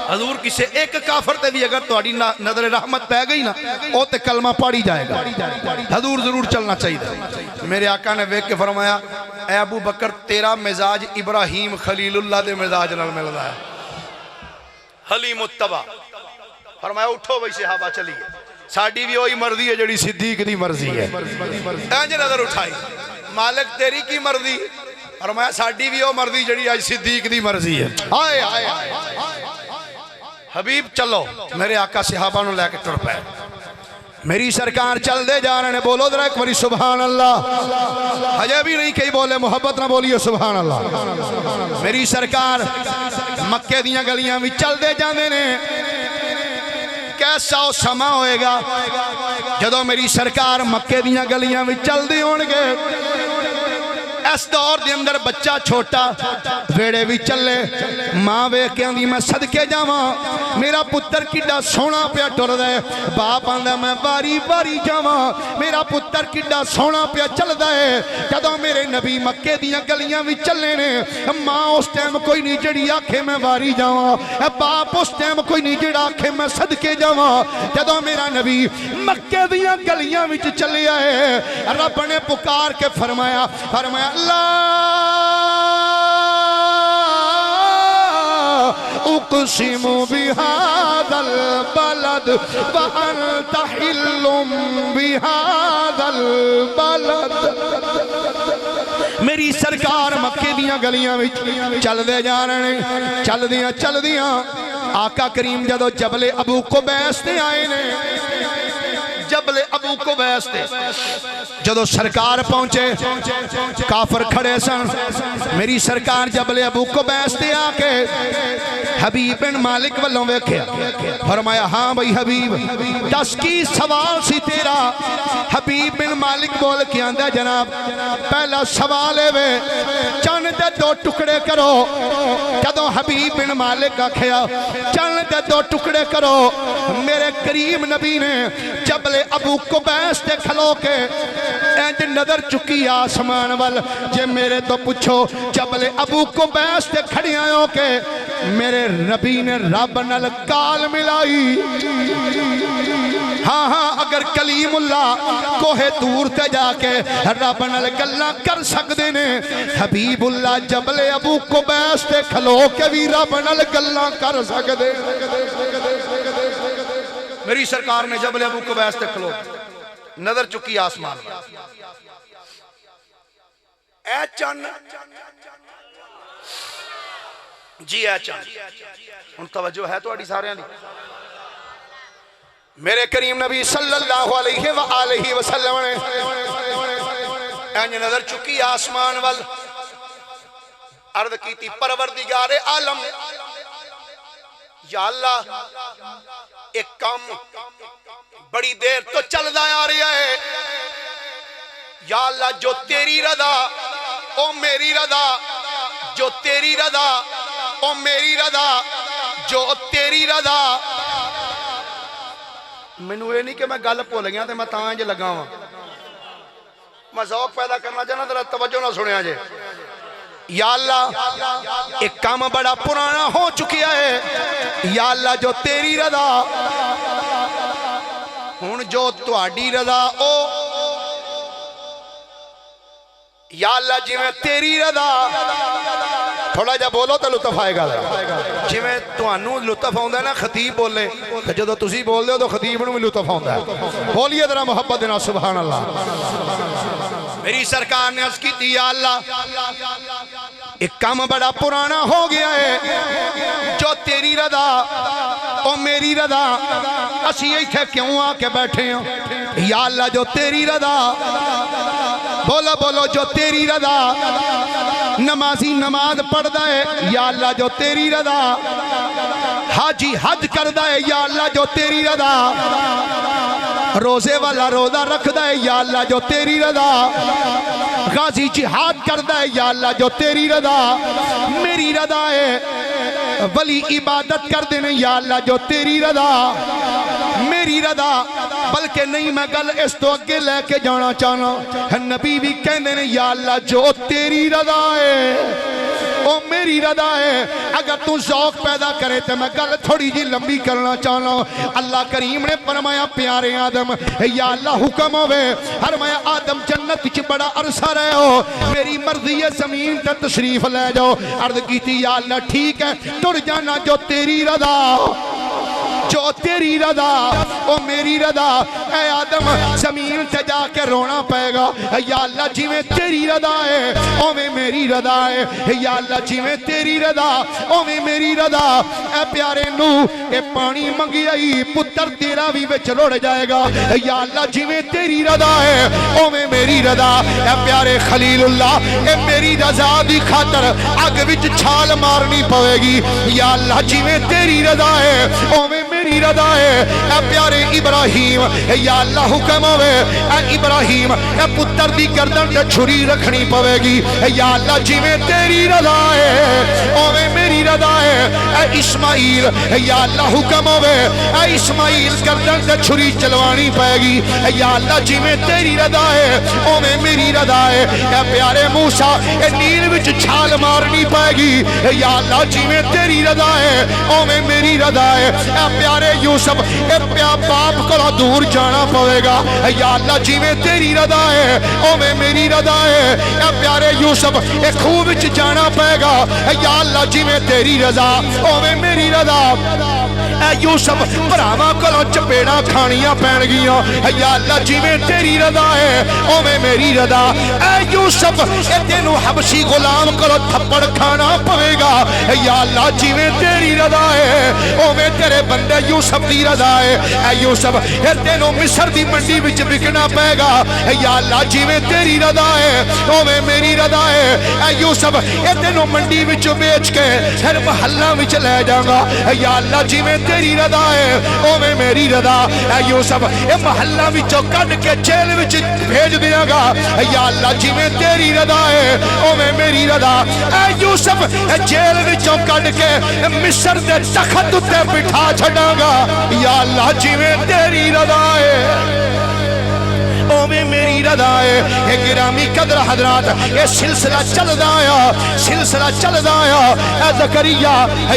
A: حضور کسے ایک کافر تے بھی اگر تہاڈی نظر رحمت پہ گئی نا او تے کلمہ پڑھی جائے گا حضور ضرور چلنا چاہیے میرے آقا نے ویکھ کے فرمایا اے ابو بکر تیرا مزاج ابراہیم خلیل اللہ دے مزاج نال ملدا ہے حلیم التبا فرمایا اٹھو بھئی صحابہ چلیے ساڈی بھی وہی مرضی ہے جڑی صدیق دی مرضی ہے انج نظر اٹھائی مالک تیری کی مرضی فرمایا ساڈی بھی وہ مرضی جڑی آج صدیق دی مرضی ہے ہائے ہائے حبیب چلو میرے آقا صحابہ نو لے کے ٹر پے میری سرکار چل دے جا رہے ہیں بولو ذرا ایک باری سبحان اللہ حجے بھی نہیں کہیں بولے محبت نہ بولیے سبحان اللہ میری سرکار مکے دیاں گلیاں بھی چل دے جاندے نے کیسا سما ہوئے گا جدو میری سرکار مکے دیاں گلیاں بھی چل دے ہونگے اس دور دے اندر بچہ چھوٹا ویڑے بھی چلے ماں وے کے اندھی میں صدقے جاواں میرا پتر کڈا سونا پیا ٹر دے باپ آندہ میں باری باری جاواں میرا پتر کڈا سونا پیا چل دے جدو میرے نبی مکے دیاں گلیاں بھی چلے نے ماں اس ٹائم کوئی نہیں جڑی آکھے میں باری جاواں باپ اس ٹائم کوئی نہیں جڑا آکھے میں صدقے جاواں جدو میرا نبی مکے دیاں گلیاں بھی چلے آئے رب نے پکار کے فرمایا اللہ اقسم بهذا البلد وانت حل بهذا البلد میری سرکار مکے دیاں گلیاں چل دے جا رہے ہیں چل دیاں آقا کریم جدو جبل ابو قبیس تے آئے نے جبل ابو قبیس تے جدو سرکار پہنچے کافر کھڑے سن میری سرکار جبل ابو قبیس تے آکے حبیب بن مالک والوں ویکھیا فرمایا ہاں بھئی حبیب دس کی سوال سی تیرا حبیب بن مالک بول کے آندہ جناب پہلا سوال ہے وے چند دے دو ٹکڑے کرو جدو حبیب بن مالک آکھیا چند دے دو ٹکڑے کرو میرے کریم نبی نے جبل ابو قبیس تے کھلو کے اینج نظر چکی آسمان وال جے میرے تو پوچھو جبل ابو قبیس تے کھڑی آئیوں کے میرے نبی نے رب نال کال ملائی ہاں اگر کلیم اللہ کوہ دور تے جا کے رب نال گلاں کر سکدے نے حبیب اللہ جبل ابو قبیس تے کھلو کے بھی رب نال گلاں کر سکدے میری سرکار نے جبل ابو قبیس تے کھلو نظر چکی آسمان اے چن جی اے چن ان توجہ ہے تو اڑی سارے ہیں دی میرے کریم نبی صلی اللہ علیہ وآلہ وسلم نے اینج نظر چکی آسمان وال عرض کیتی پروردگار عالم یا اللہ ایک کام بڑی دیر تو چل دا آ رہی ہے یا اللہ جو تیری رضا او میری رضا جو تیری رضا او میری رضا جو تیری رضا میں نے نہیں کہ میں گل بھول گیا تے میں تاں جے لگا ہوں میں ذوق پیدا کرنا چاہنا ذرا توجہ نہ سنیا جے یا اللہ ایک کام بڑا پرانا ہو چکیا ہے یا اللہ جو تیری رضا ہن جو تہاڈی رضا او یا اللہ جی میں تیری رضا تھوڑا جا بولو تو لطف آئے گا جی میں تانوں لطف آوندا ہے نا خطیب بولے تے جدوں تسی بول دے ہو تو خطیب نوں بھی لطف آوندا ہے بولیے ذرا محبت دینا سبحان اللہ میری سرکار نے عرض کی تھی یا اللہ ایک کام بڑا پرانا ہو گیا ہے جو تیری رضا او میری رضا اسی ایتھے کیوں آ کے بیٹھے ہیں یا اللہ جو تیری رضا بولو بولو جو تیری رضا نمازی نماز پڑھ دے یا اللہ جو تیری رضا حاجی حج کر دے یا اللہ جو تیری رضا روزے والا روزہ رکھ دے یا اللہ جو تیری رضا غازی جہاد کر دے یا اللہ جو تیری رضا میری رضا ہے ولی عبادت کر دینے یا اللہ جو تیری رضا میری رضا بلکہ نہیں میں گل اس تو اگے لے کے جانا چاہنا نبی بھی کہنے نے یا اللہ جو تیری رضا ہے او میری رضا ہے اگر تو ذوق پیدا کرے تو میں گل تھوڑی جی لمبی کرنا چاہنا اللہ کریم نے فرمایا پیارے آدم یا اللہ حکم ہوئے فرمایا آدم جنت وچ بڑا عرصہ رہے ہو میری مرضی ہے زمین تے تشریف لے جاؤ عرض کی تھی یا اللہ ٹھیک ہے ٹر جانا جو تیری رضا جو تیری رضا او میری رضا اے آدم زمین تے جا کے رونا پائے گا یا اللہ جی میں تیری رضا ہے او میں میری رضا ہے یا اللہ جی میں تیری رضا او میں میری رضا اے پیارے نو اے پانی منگی آئی پتر تیرا بھی بچ روڑ جائے گا یا اللہ جی میں تیری رضا ہے او میں میری رضا اے پیارے خلیل اللہ اے میری رضا دی خاطر آگ وچ چھال مارنی پوے گی یا اللہ جی میں تیری رضا ہے او میں میری رضا ہے اے پیارے ابراہیم یا اللہ حکم ہوئے اے ابراہیم اے پتر دی گردن تے چھری رکھنی پوے گی یا اللہ جی میں تیری رضا ہے او میں میری رضا ہے اے اسماعیل یا اللہ حکم ہوئے اے اسماعیل گردن تے چھری چلوانی پائے گی یا اللہ جی میں تیری رضا ہے او میں میری رضا ہے اے پیارے موسیٰ اے نیل وچ چھال مارنی پائے گی یا اللہ جی میں تیری رضا ہے او میں میری رضا ہے اے پیارے یوسف اے باپ کو دور جانا پڑے گا یا اللہ جی میں تیری رضا ہے او میں میری رضا ہے اے پیارے یوسف اے خوہ وچ جانا پائے گا یا اللہ جی میں تیری رضا او میں میری رضا اے یوسف براما کو چپیڑا کھانیاں پہن گیا یا اللہ جی میں تیری رضا ہے او میں میری رضا اے یوسف اے تینوں حبشی غلام کو تھپڑ کھانا پڑے گا یا اللہ جی میں تیری رضا ہے او میں تیرے بندے یوسف دی رضا ہے اے یوسف اے تینوں مصر دی منڈی وچ بکنا پائے گا یا اللہ جی میں تیری رضا ہے او میں میری رضا ہے اے یوسف اے تینوں منڈی وچ بیچ کے ہر محلہ وچ لے جاؤں گا یا اللہ جی میں تیری رضا ہے او میں میری رضا اے یوسف اے محلہ وچ کڈ کے جیل وچ بھیج دیاں گا یا اللہ جی میں تیری رضا ہے او میں میری رضا اے یوسف اے جیل وچ کڈ کے مصر دے تخت تے بٹھا چھڑاں گا یا اللہ جی میں تیری رضا ہے او میں میری رضا ہے اے گرامی قدر حضرات اے سلسلہ چل دایا سلسلہ چل دایا اے زکریہ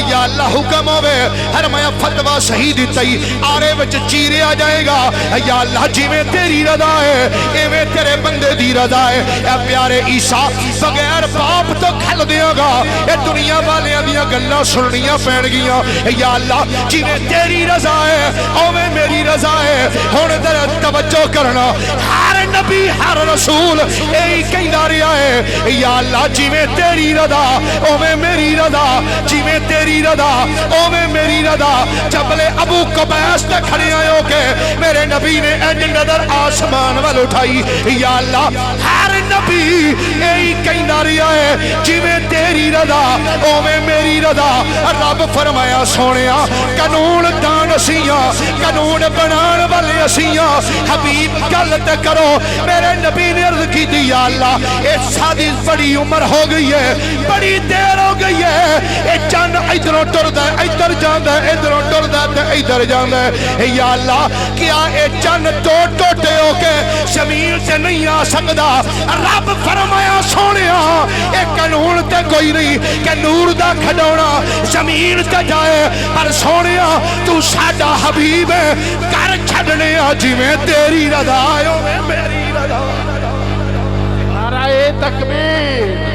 A: یا اللہ حکم ہوئے فرمایا فتوہ صحیح دیتائی آرے وچ چیرے آ جائے گا یا اللہ جی میں تیری رضا ہے اے میں تیرے بندے دی رضا ہے اے پیارے عیسیٰ بغیر باپ تو کھل دیا گا اے دنیا والے دیا گلہ سننیاں پہن گیا یا اللہ جی میں تیری رضا ہے او میں میری رضا ہے ہون در توجہ کرنا ہر نبی ہر رسول ایک کہیں داریا ہے یا اللہ جی میں تیری رضا او میں میری رضا جی میں تیری رضا او میں میری رضا جبل ابو قبیس تے کھڑے آئے ہو کے میرے نبی نے اج نظر آسمان وال اٹھائی یا اللہ ہر نبی ایک کہیں داریا ہے جی میں تیری رضا او میں میری رضا رب فرمایا سونیا قانون دان اسیاں قانون بنان والے اسیاں حبیب گل کرو میرے نبی نے عرض کی دی یا اللہ اے سادی بڑی عمر ہو گئی ہے بڑی دیر ہو گئی ہے اے چند ادھروں ٹردا ہے ادھر جاندا ہے ادھروں ٹردا ہے تے ادھر جاندا ہے یا اللہ کیا اے چند ٹوٹے ہو کے زمین سے نہیں آ سکدا رب فرمایا سونیا اے قانون تے کوئی نہیں کہ نور دا کھڈونا زمین تے جائے پر سونیا تو ساڈا حبیب ہے کر چھڈنے جی میں تیری رضا میری رضا
B: نعرہ تکبیر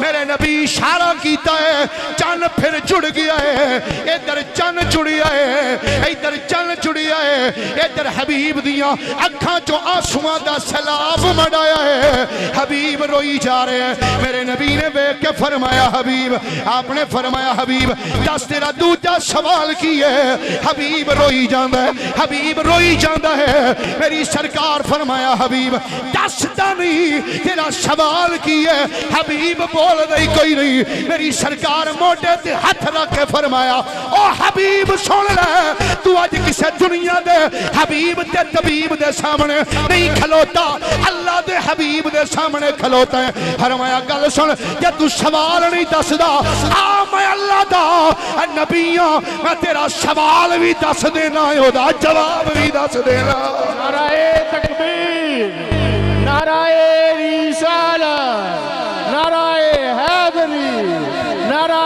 A: میرے نبی اشارہ کیتا ہے چن پھر جڑ گیا ہے ادھر چن جڑیا ہے ادھر چن جڑیا ہے ادھر حبیب دیاں اکھاں چو آنسواں دا سیلاب مڈایا ہے حبیب روئی جا رہے ہیں میرے نبی نے دیکھ کے فرمایا حبیب آپ نے فرمایا حبیب دس تیرا دوجا سوال کی ہے حبیب روئی جاندہ ہے حبیب روئی جاندہ ہے میری سرکار فرمایا حبیب دس دا نہیں تیرا سوال کی ہے حبیب بول رہی کوئی نہیں میری سرکار موٹے تے ہاتھ رکھ کے فرمایا او حبیب سن لے تو آج کسے دنیا دے حبیب تے طبیب دے سامنے نہیں کھلوتا اللہ دے حبیب دے سامنے کھلوتا ہے فرمایا گل سن جے تو سوال نہیں دس دا آ میں اللہ دا نبیاں میں تیرا سوال بھی دس دینا ہے دا جواب بھی دس دینا
B: نعرہ تکبیر نعرہ رسالت نعرہ حیدری نعرہ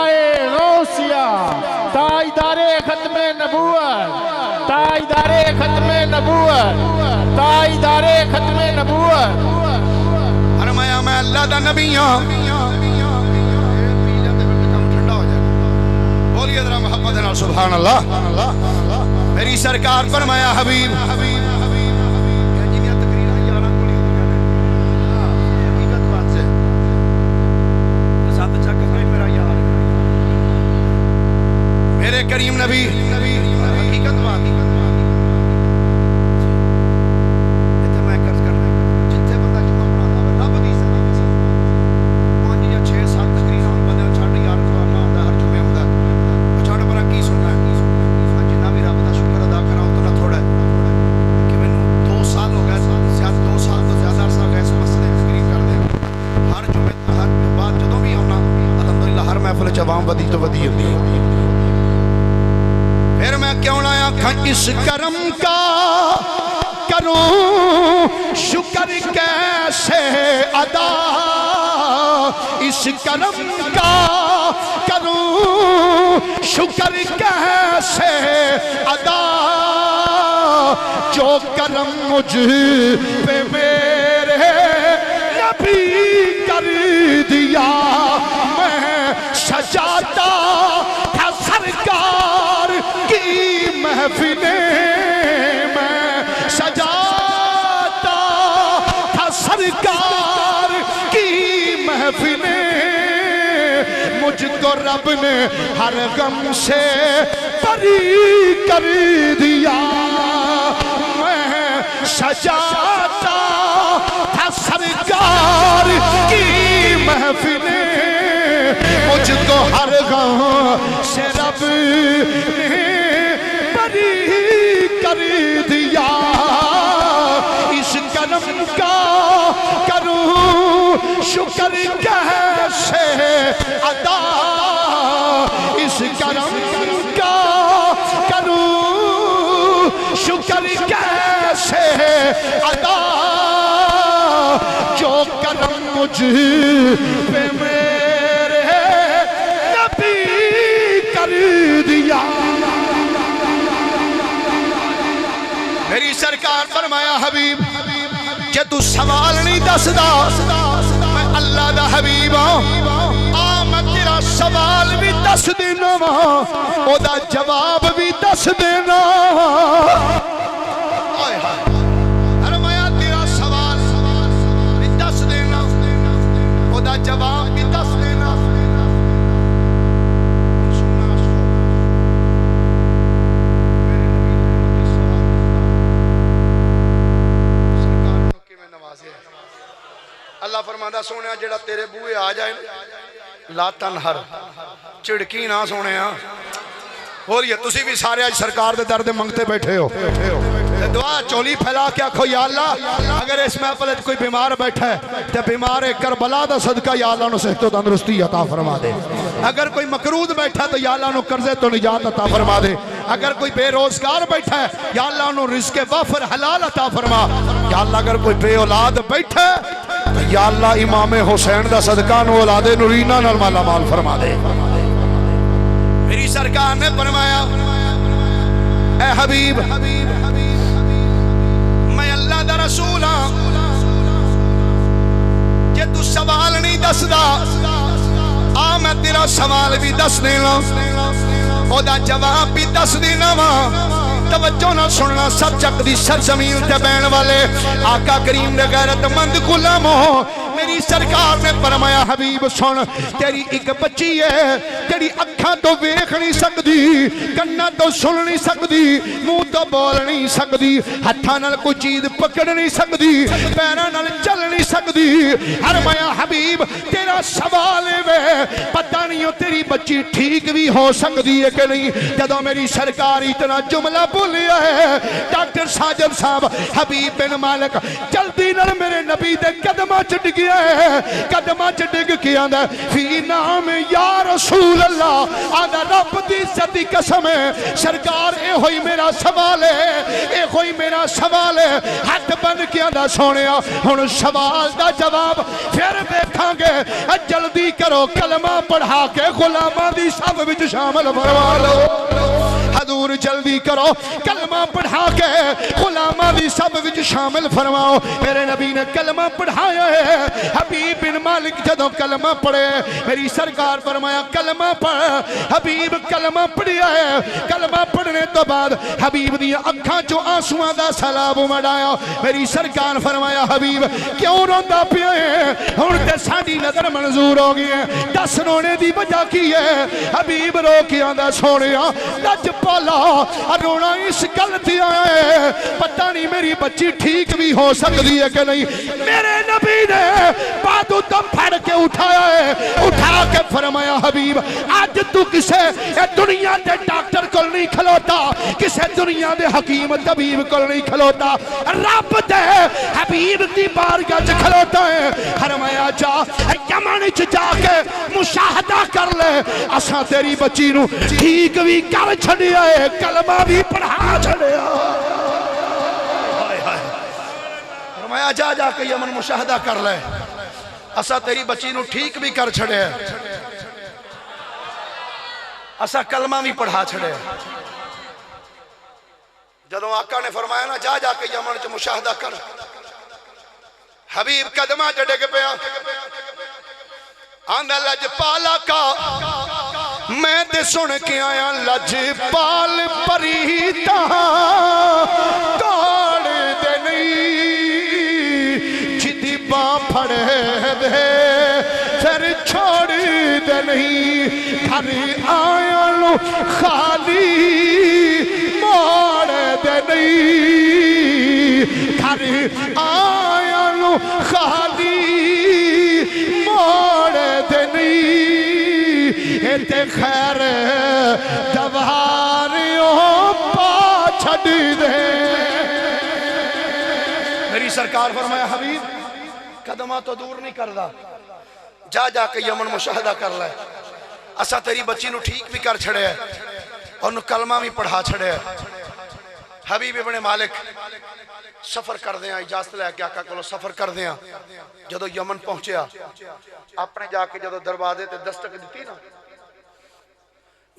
B: غوثیہ تاجدار ختم نبوت تاجدار ختم نبوت تاجدار ختم نبوت
A: فرمایا میں اللہ دا نبی ہوں بولیے ذرا محبت نال سبحان اللہ میری سرکار فرمایا حبیب میرے کریم نبی حقیقت بات میں قرض کرنا جتنے بندہ جمعہ پڑھانا رب دی سزا 5 یا 6 7 تقریر ہون بندے چھڈ یار سوالنا ہوندا ہر جمعے ہوندا چھڈ پر کی سننا ہے جنہ بھی رب دا شکر ادا کراں اتنا تھوڑا ہے کہ مینوں 2 سال ہو گئے زیادہ 2 سال تو زیادہ عرصہ ہو گیا اس مسئلے تقریر کردے ہر جمعے ہر بعد جدوں بھی آنا الحمدللہ ہر محفل چ عوام ودی تو ودی ہوندی ہے پھر میں کیوں لایا اس کرم کا کروں شکر کیسے ادا اس کرم کا کروں شکر کیسے ادا جو کرم مجھ پہ میرے نبی کر دیا میں سجاتا تھا سرکار کی محفلیں میں سجاتا تھا سرکار کی محفلیں مجھ کو رب نے ہر غم سے بری کر دیا میں سجاتا تھا سرکار کی محفلیں مجھ کو ہر غم سے رب نے بری کر دیا اس کرم کا کروں شکر کیسے ادا اس کرم کا کروں شکر کیسے ادا جو کرم مجھ پہ میرے نبی کر دیا میری سرکار فرمایا حبیب کہ تو سوال نہیں دس دا میں اللہ دا حبیب ہوں میں تیرا سوال بھی دس دینا او دا جواب بھی دس دینا فرمایا تیرا سوال بھی دس دینا او دا جواب بھی دس دینا اللہ فرماندہ سونے جڑا تیرے بوئے آ جائے لا تنہر چڑکی نہ سونے بولیے تسی بھی سارے آج سرکار دے درد منگتے بیٹھے ہو دعا چولی پھیلا کے آکھو یا اللہ اگر اس محفل کوئی بیمار بیٹھا ہے تے بیمار کربلا دا صدقہ یا اللہ نو صحت و تندرستی عطا فرما دے اگر کوئی مقروض بیٹھا تو یا اللہ نو قرضے تو نجات عطا فرما دے اگر کوئی بے روزگار بیٹھا ہے یا اللہ نو رزق وافر حلال عطا فرما یا اللہ اگر کوئی بے اولاد بیٹھا ہے یا اللہ امام حسین دا صدقہ نو اولاد نورینہ نال مالا مال فرما دے میری سرکار نے فرمایا اے حبیب میں اللہ دا رسول ہاں کہ تو سوال نہیں دس دا آ میں تیرا سوال بھی دس دینا او دا جواب بھی دس دینا وا توجہ نہ سننا سر چک دی سرزمین تے بین والے آقا کریم نے غیرت مند غلامو میری سرکار نے فرمایا حبیب سن تیری ایک بچی ہے تیری اکھاں تو ویکھ نہیں سکدی کناں تو سن نہیں سکدی منہ تو بول نہیں سکدی ہتھاں نال کوئی چیز پکڑ نہیں سکدی پیراں نال چل نہیں سکدی فرمایا حبیب تیرا سوال ہے پتہ نہیں تیری بچی ٹھیک بھی ہو سکدی ہے کہ نہیں جدوں میری سرکار اتنا جملہ بولیا ہے ڈاکٹر ساجد صاحب حبیب بن مالک جلدی نال میرے نبی دے قدماں چ ڈگیا ہے قدماں چ ڈگ کے آندا فی نام یا رسول اللہ آندا رب دی عزت دی قسم ہے سرکار اے ہوئی میرا سوال ہے اے ہوئی میرا سوال ہے ہاتھ بن کے آندا سونیا ہن سوال دا جواب پھر دیکھاں گے جلدی کرو کلمہ پڑھا کے غلاماں دی صف وچ شامل فرما لو حضور جلدی کرو کلمہ پڑھا کے غلاماں دی صف وچ شامل فرماؤ میرے نبی نے کلمہ پڑھایا ہے حبیب بن مالک جدوں کلمہ پڑھے میری سرکار فرمایا کلمہ پڑھ حبیب کلمہ پڑھیا ہے کلمہ پڑھنے تو بعد حبیب دی اکھاں چوں آنسواں دا سیلاب مڑایا میری سرکار فرمایا حبیب کیوں روندا پیا ہے ہن تے ساڈی نظر منظور ہو گئی ہے دس رونے دی وجہ کی ہے حبیب رو کے آندا سونیا لج پالا رونا اس غلطی ہے پتہ نہیں میری بچی ٹھیک بھی ہو سکتی ہے کہ نہیں میرے نبی نے بادو دم پھڑ کے اٹھایا ہے اٹھا کے فرمایا حبیب آج تو کسے دنیا دے ڈاکٹر کو نہیں کھلوتا کسے دنیا دے حکیم طبیب کو نہیں کھلوتا رب دے حبیب دی بارگاہ چ کھلوتا ہے فرمایا جا یمن چ جا کے مشاہدہ کر لے اساں تیری بچی نو ٹھیک بھی کر چھڑیا ہے کلمہ بھی پڑھا چھڑیا فرمایا جا جا کے یمن مشاہدہ کر لے اسا تیری بچی نو ٹھیک بھی کر چھڑے اسا کلمہ بھی پڑھا چھڑے جدوں آقا نے فرمایا نا جا جا کے یمن چ مشاہدہ کر حبیب قدمہ چ ڈگ پیا آندا لج پالا کا میں تے سن کے آیا لج پال پریتا توڑ دے نہیں جدی باں پھڑے دے پھر چھوڑ دے نہیں گھر آیا لو خالی موڑ دے نہیں گھر آیا لو خالی موڑ دے نہیں تے خیر دواریوں پا چھڑ دے میری سرکار فرمایا حبیب قدمہ تو دور نہیں کردہ جا جا کے یمن مشاہدہ کر لے اسا تیری بچی نو ٹھیک بھی کر چھڑے ہے اور نو کلمہ بھی پڑھا چھڑے ہے حبیب ابن مالک سفر کر دیا اجازت لے کے آقا کولو سفر کر دیا جدو یمن پہنچیا اپنے جا کے جدو دروازے تے دستک دیتی نا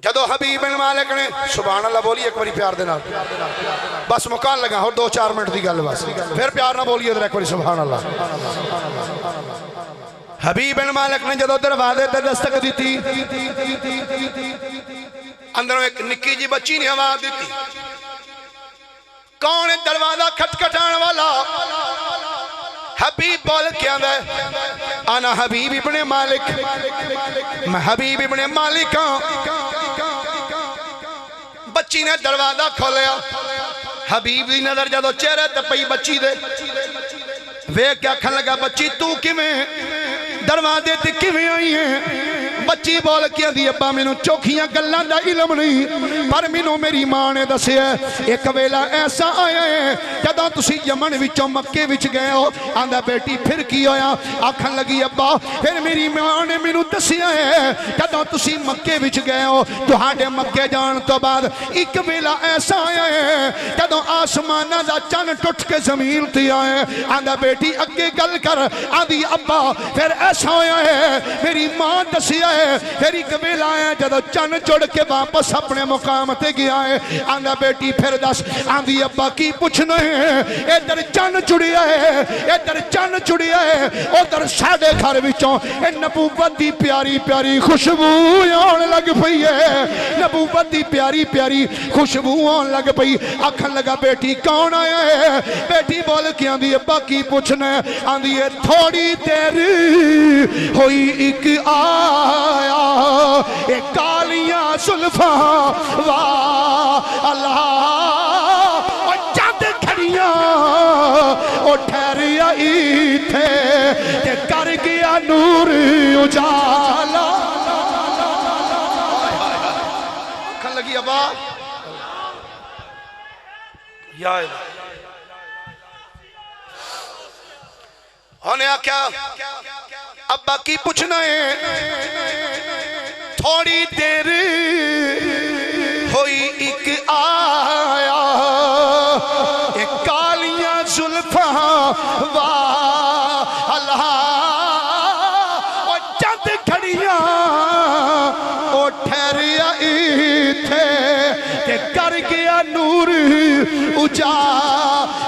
A: جدو حبیب بن مالک نے سبحان اللہ بولی ایک باری پیار دینا بس مکان لگا اور 2-4 منٹ دی گل بس پھر پیار نہ بولی ادھر ایک باری سبحان اللہ حبیب بن مالک نے جدو دروازے تے دستک دیتی اندروں ایک نکی جی بچی نے آواز دیتی کون ہے دروازہ کھٹکھٹانے والا حبیب بول کے آندا انا حبیب ابن مالک میں حبیب ابن مالک بچی نے دروازہ کھولیا حبیب دی نظر جدو چہرے تے پئی بچی دے ویکھ کے آکھن لگا بچی تو کیویں دروازے تے کیویں آئی ہے بچی بول کے دی ابا مینوں چوکھیاں گلاں دا علم نہیں پر مینوں میری ماں نے دسیا ایک ویلا ایسا آیا ہے جدوں تسی یمن وچوں مکے وچ گئے ہو آندا بیٹی پھر کی ہویا آکھن لگی ابا پھر میری ماں نے مینوں دسیا ہے جدوں تسی مکے وچ گئے ہو تہاڈے مکے جان تو بعد ایک ویلا ایسا آیا ہے جدوں آسماناں دا چن ٹوٹ کے زمین تے آئے آندا بیٹی اگے گل کر آندی ابا پھر ایسا ہویا ہے میری ماں دسیا ہے پھر ایک ویلا ہے جدو چن چڑ کے واپس اپنے مقام تے گیا ہے آندا بیٹی پھر دس آندی ابا کی پوچھنا ہے ادھر چن چڑیا ہے ادھر چن چڑیا ہے ادھر ساڈے گھر وچوں اے نبوت دی پیاری پیاری خوشبو آن لگ پئی ہے نبوت دی پیاری پیاری خوشبو آن لگ پئی آکھن لگا بیٹی کون آیا ہے بیٹی بول کے آندی ابا کی پوچھنا ہے آندی ہے تھوڑی دیر ہوئی ایک آیا اے کالیاں زلفاں واہ اللہ اور چند کھڑیاں اور ٹھہری آئی تھے کہ کر گیا نور اجالا کھن لگی ابا یا ہونے کیا ابا کی پوچھنا ہے تھوڑی دیر ہوئی ایک آیا ایک کالیاں زلفاں واہ اللہ اور چند کھڑیاں اور ٹھہری آئی تھے کہ کر گیا نور اجا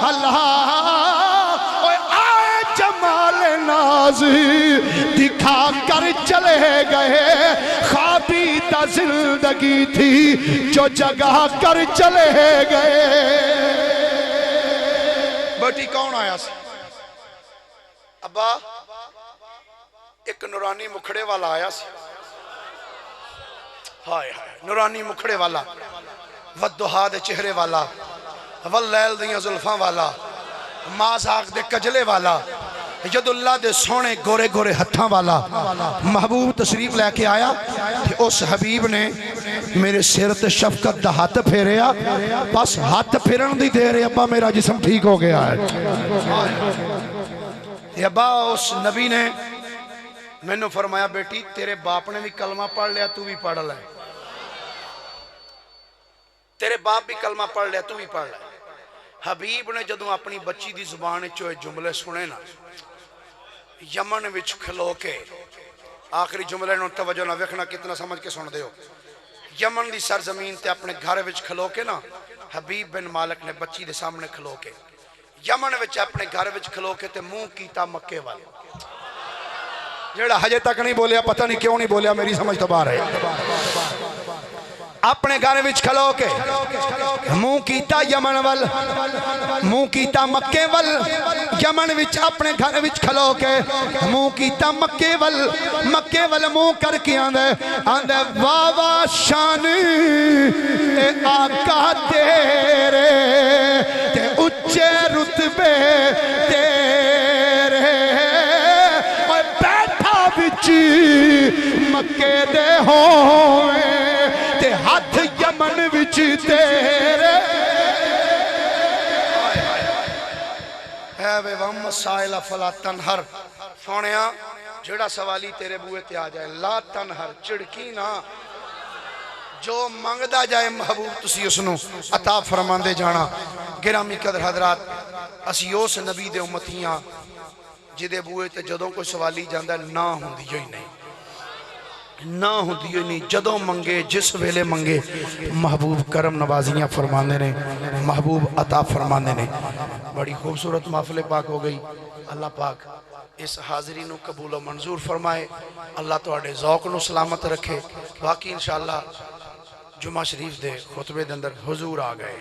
A: اللہ دکھا کر چلے گئے خوابیدہ زندگی تھی جو جگہ کر چلے گئے بیٹی کون آیا سی ابا ایک نورانی مکھڑے والا آیا سی ہائے ہائے نورانی مکھڑے والا والدہا دے چہرے والا واللیل دیاں زلفاں والا مازاق دے کجلے والا جد اللہ دے سونے گورے گورے ہتھاں والا محبوب تشریف لے کے آیا کہ اس حبیب نے میرے سر تے شفقت دا ہاتھ پھیریا بس ہاتھ پھیرن دی دے رہے ابا میرا جسم ٹھیک ہو گیا ہے ابا اس نبی نے میں نے فرمایا بیٹی تیرے باپ نے بھی کلمہ پڑھ لیا تو بھی پڑھ لے تیرے باپ بھی کلمہ پڑھ لیا تو بھی پڑھ لے حبیب نے جدوں اپنی بچی دی زبان چوئے جملے سنے نا یمن وچ کھلو کے آخری جملے نو توجہ نہ ویکھنا کتنا سمجھ کے سن دے ہو یمن دی سرزمین تے اپنے گھر وچ کھلو کے نا حبیب بن مالک نے بچی دے سامنے کھلو کے یمن وچ اپنے گھر وچ کھلو کے تے منہ کیتا مکے وال جیڑا ہجے تک نہیں بولیا پتہ نہیں کیوں نہیں بولیا میری سمجھ تو باہر ہے اپنے گھر وچ کھلو کے منہ کیتا یمن ول منہ کیتا مکے ول یمن وچ اپنے گھر وچ کھلو کے منہ کیتا مکے ول منہ کر کے آندے واہ واہ شان اے آقا تیرے تے اچے رتبے تیرے اور بیٹھا وچ مکے دے ہوئے تے ہاتھ یمن وچ تیرے اے بے وم سائل فلا تنہر سونیا جڑا سوالی تیرے بوئے تے آ جائے لا تنہر چڑکی نا جو منگدا جائے محبوب تسی اسنو عطا فرماندے جانا گرامی قدر حضرات اسی اس نبی دے امتیاں جدے بوئے تے جدوں کوئی سوالی جاندہ نہ ہوندی جو ہی نہیں نہ ہوندی جو ہی نہیں جدوں منگے جس ویلے منگے محبوب کرم نوازیاں فرماندے نے محبوب عطا فرماندے نے بڑی خوبصورت محفل پاک ہو گئی اللہ پاک اس حاضری نو قبول و منظور فرمائے اللہ تو اڑے ذوق نو سلامت رکھے باقی انشاءاللہ جمعہ شریف دے خطبے دے اندر حضور آ گئے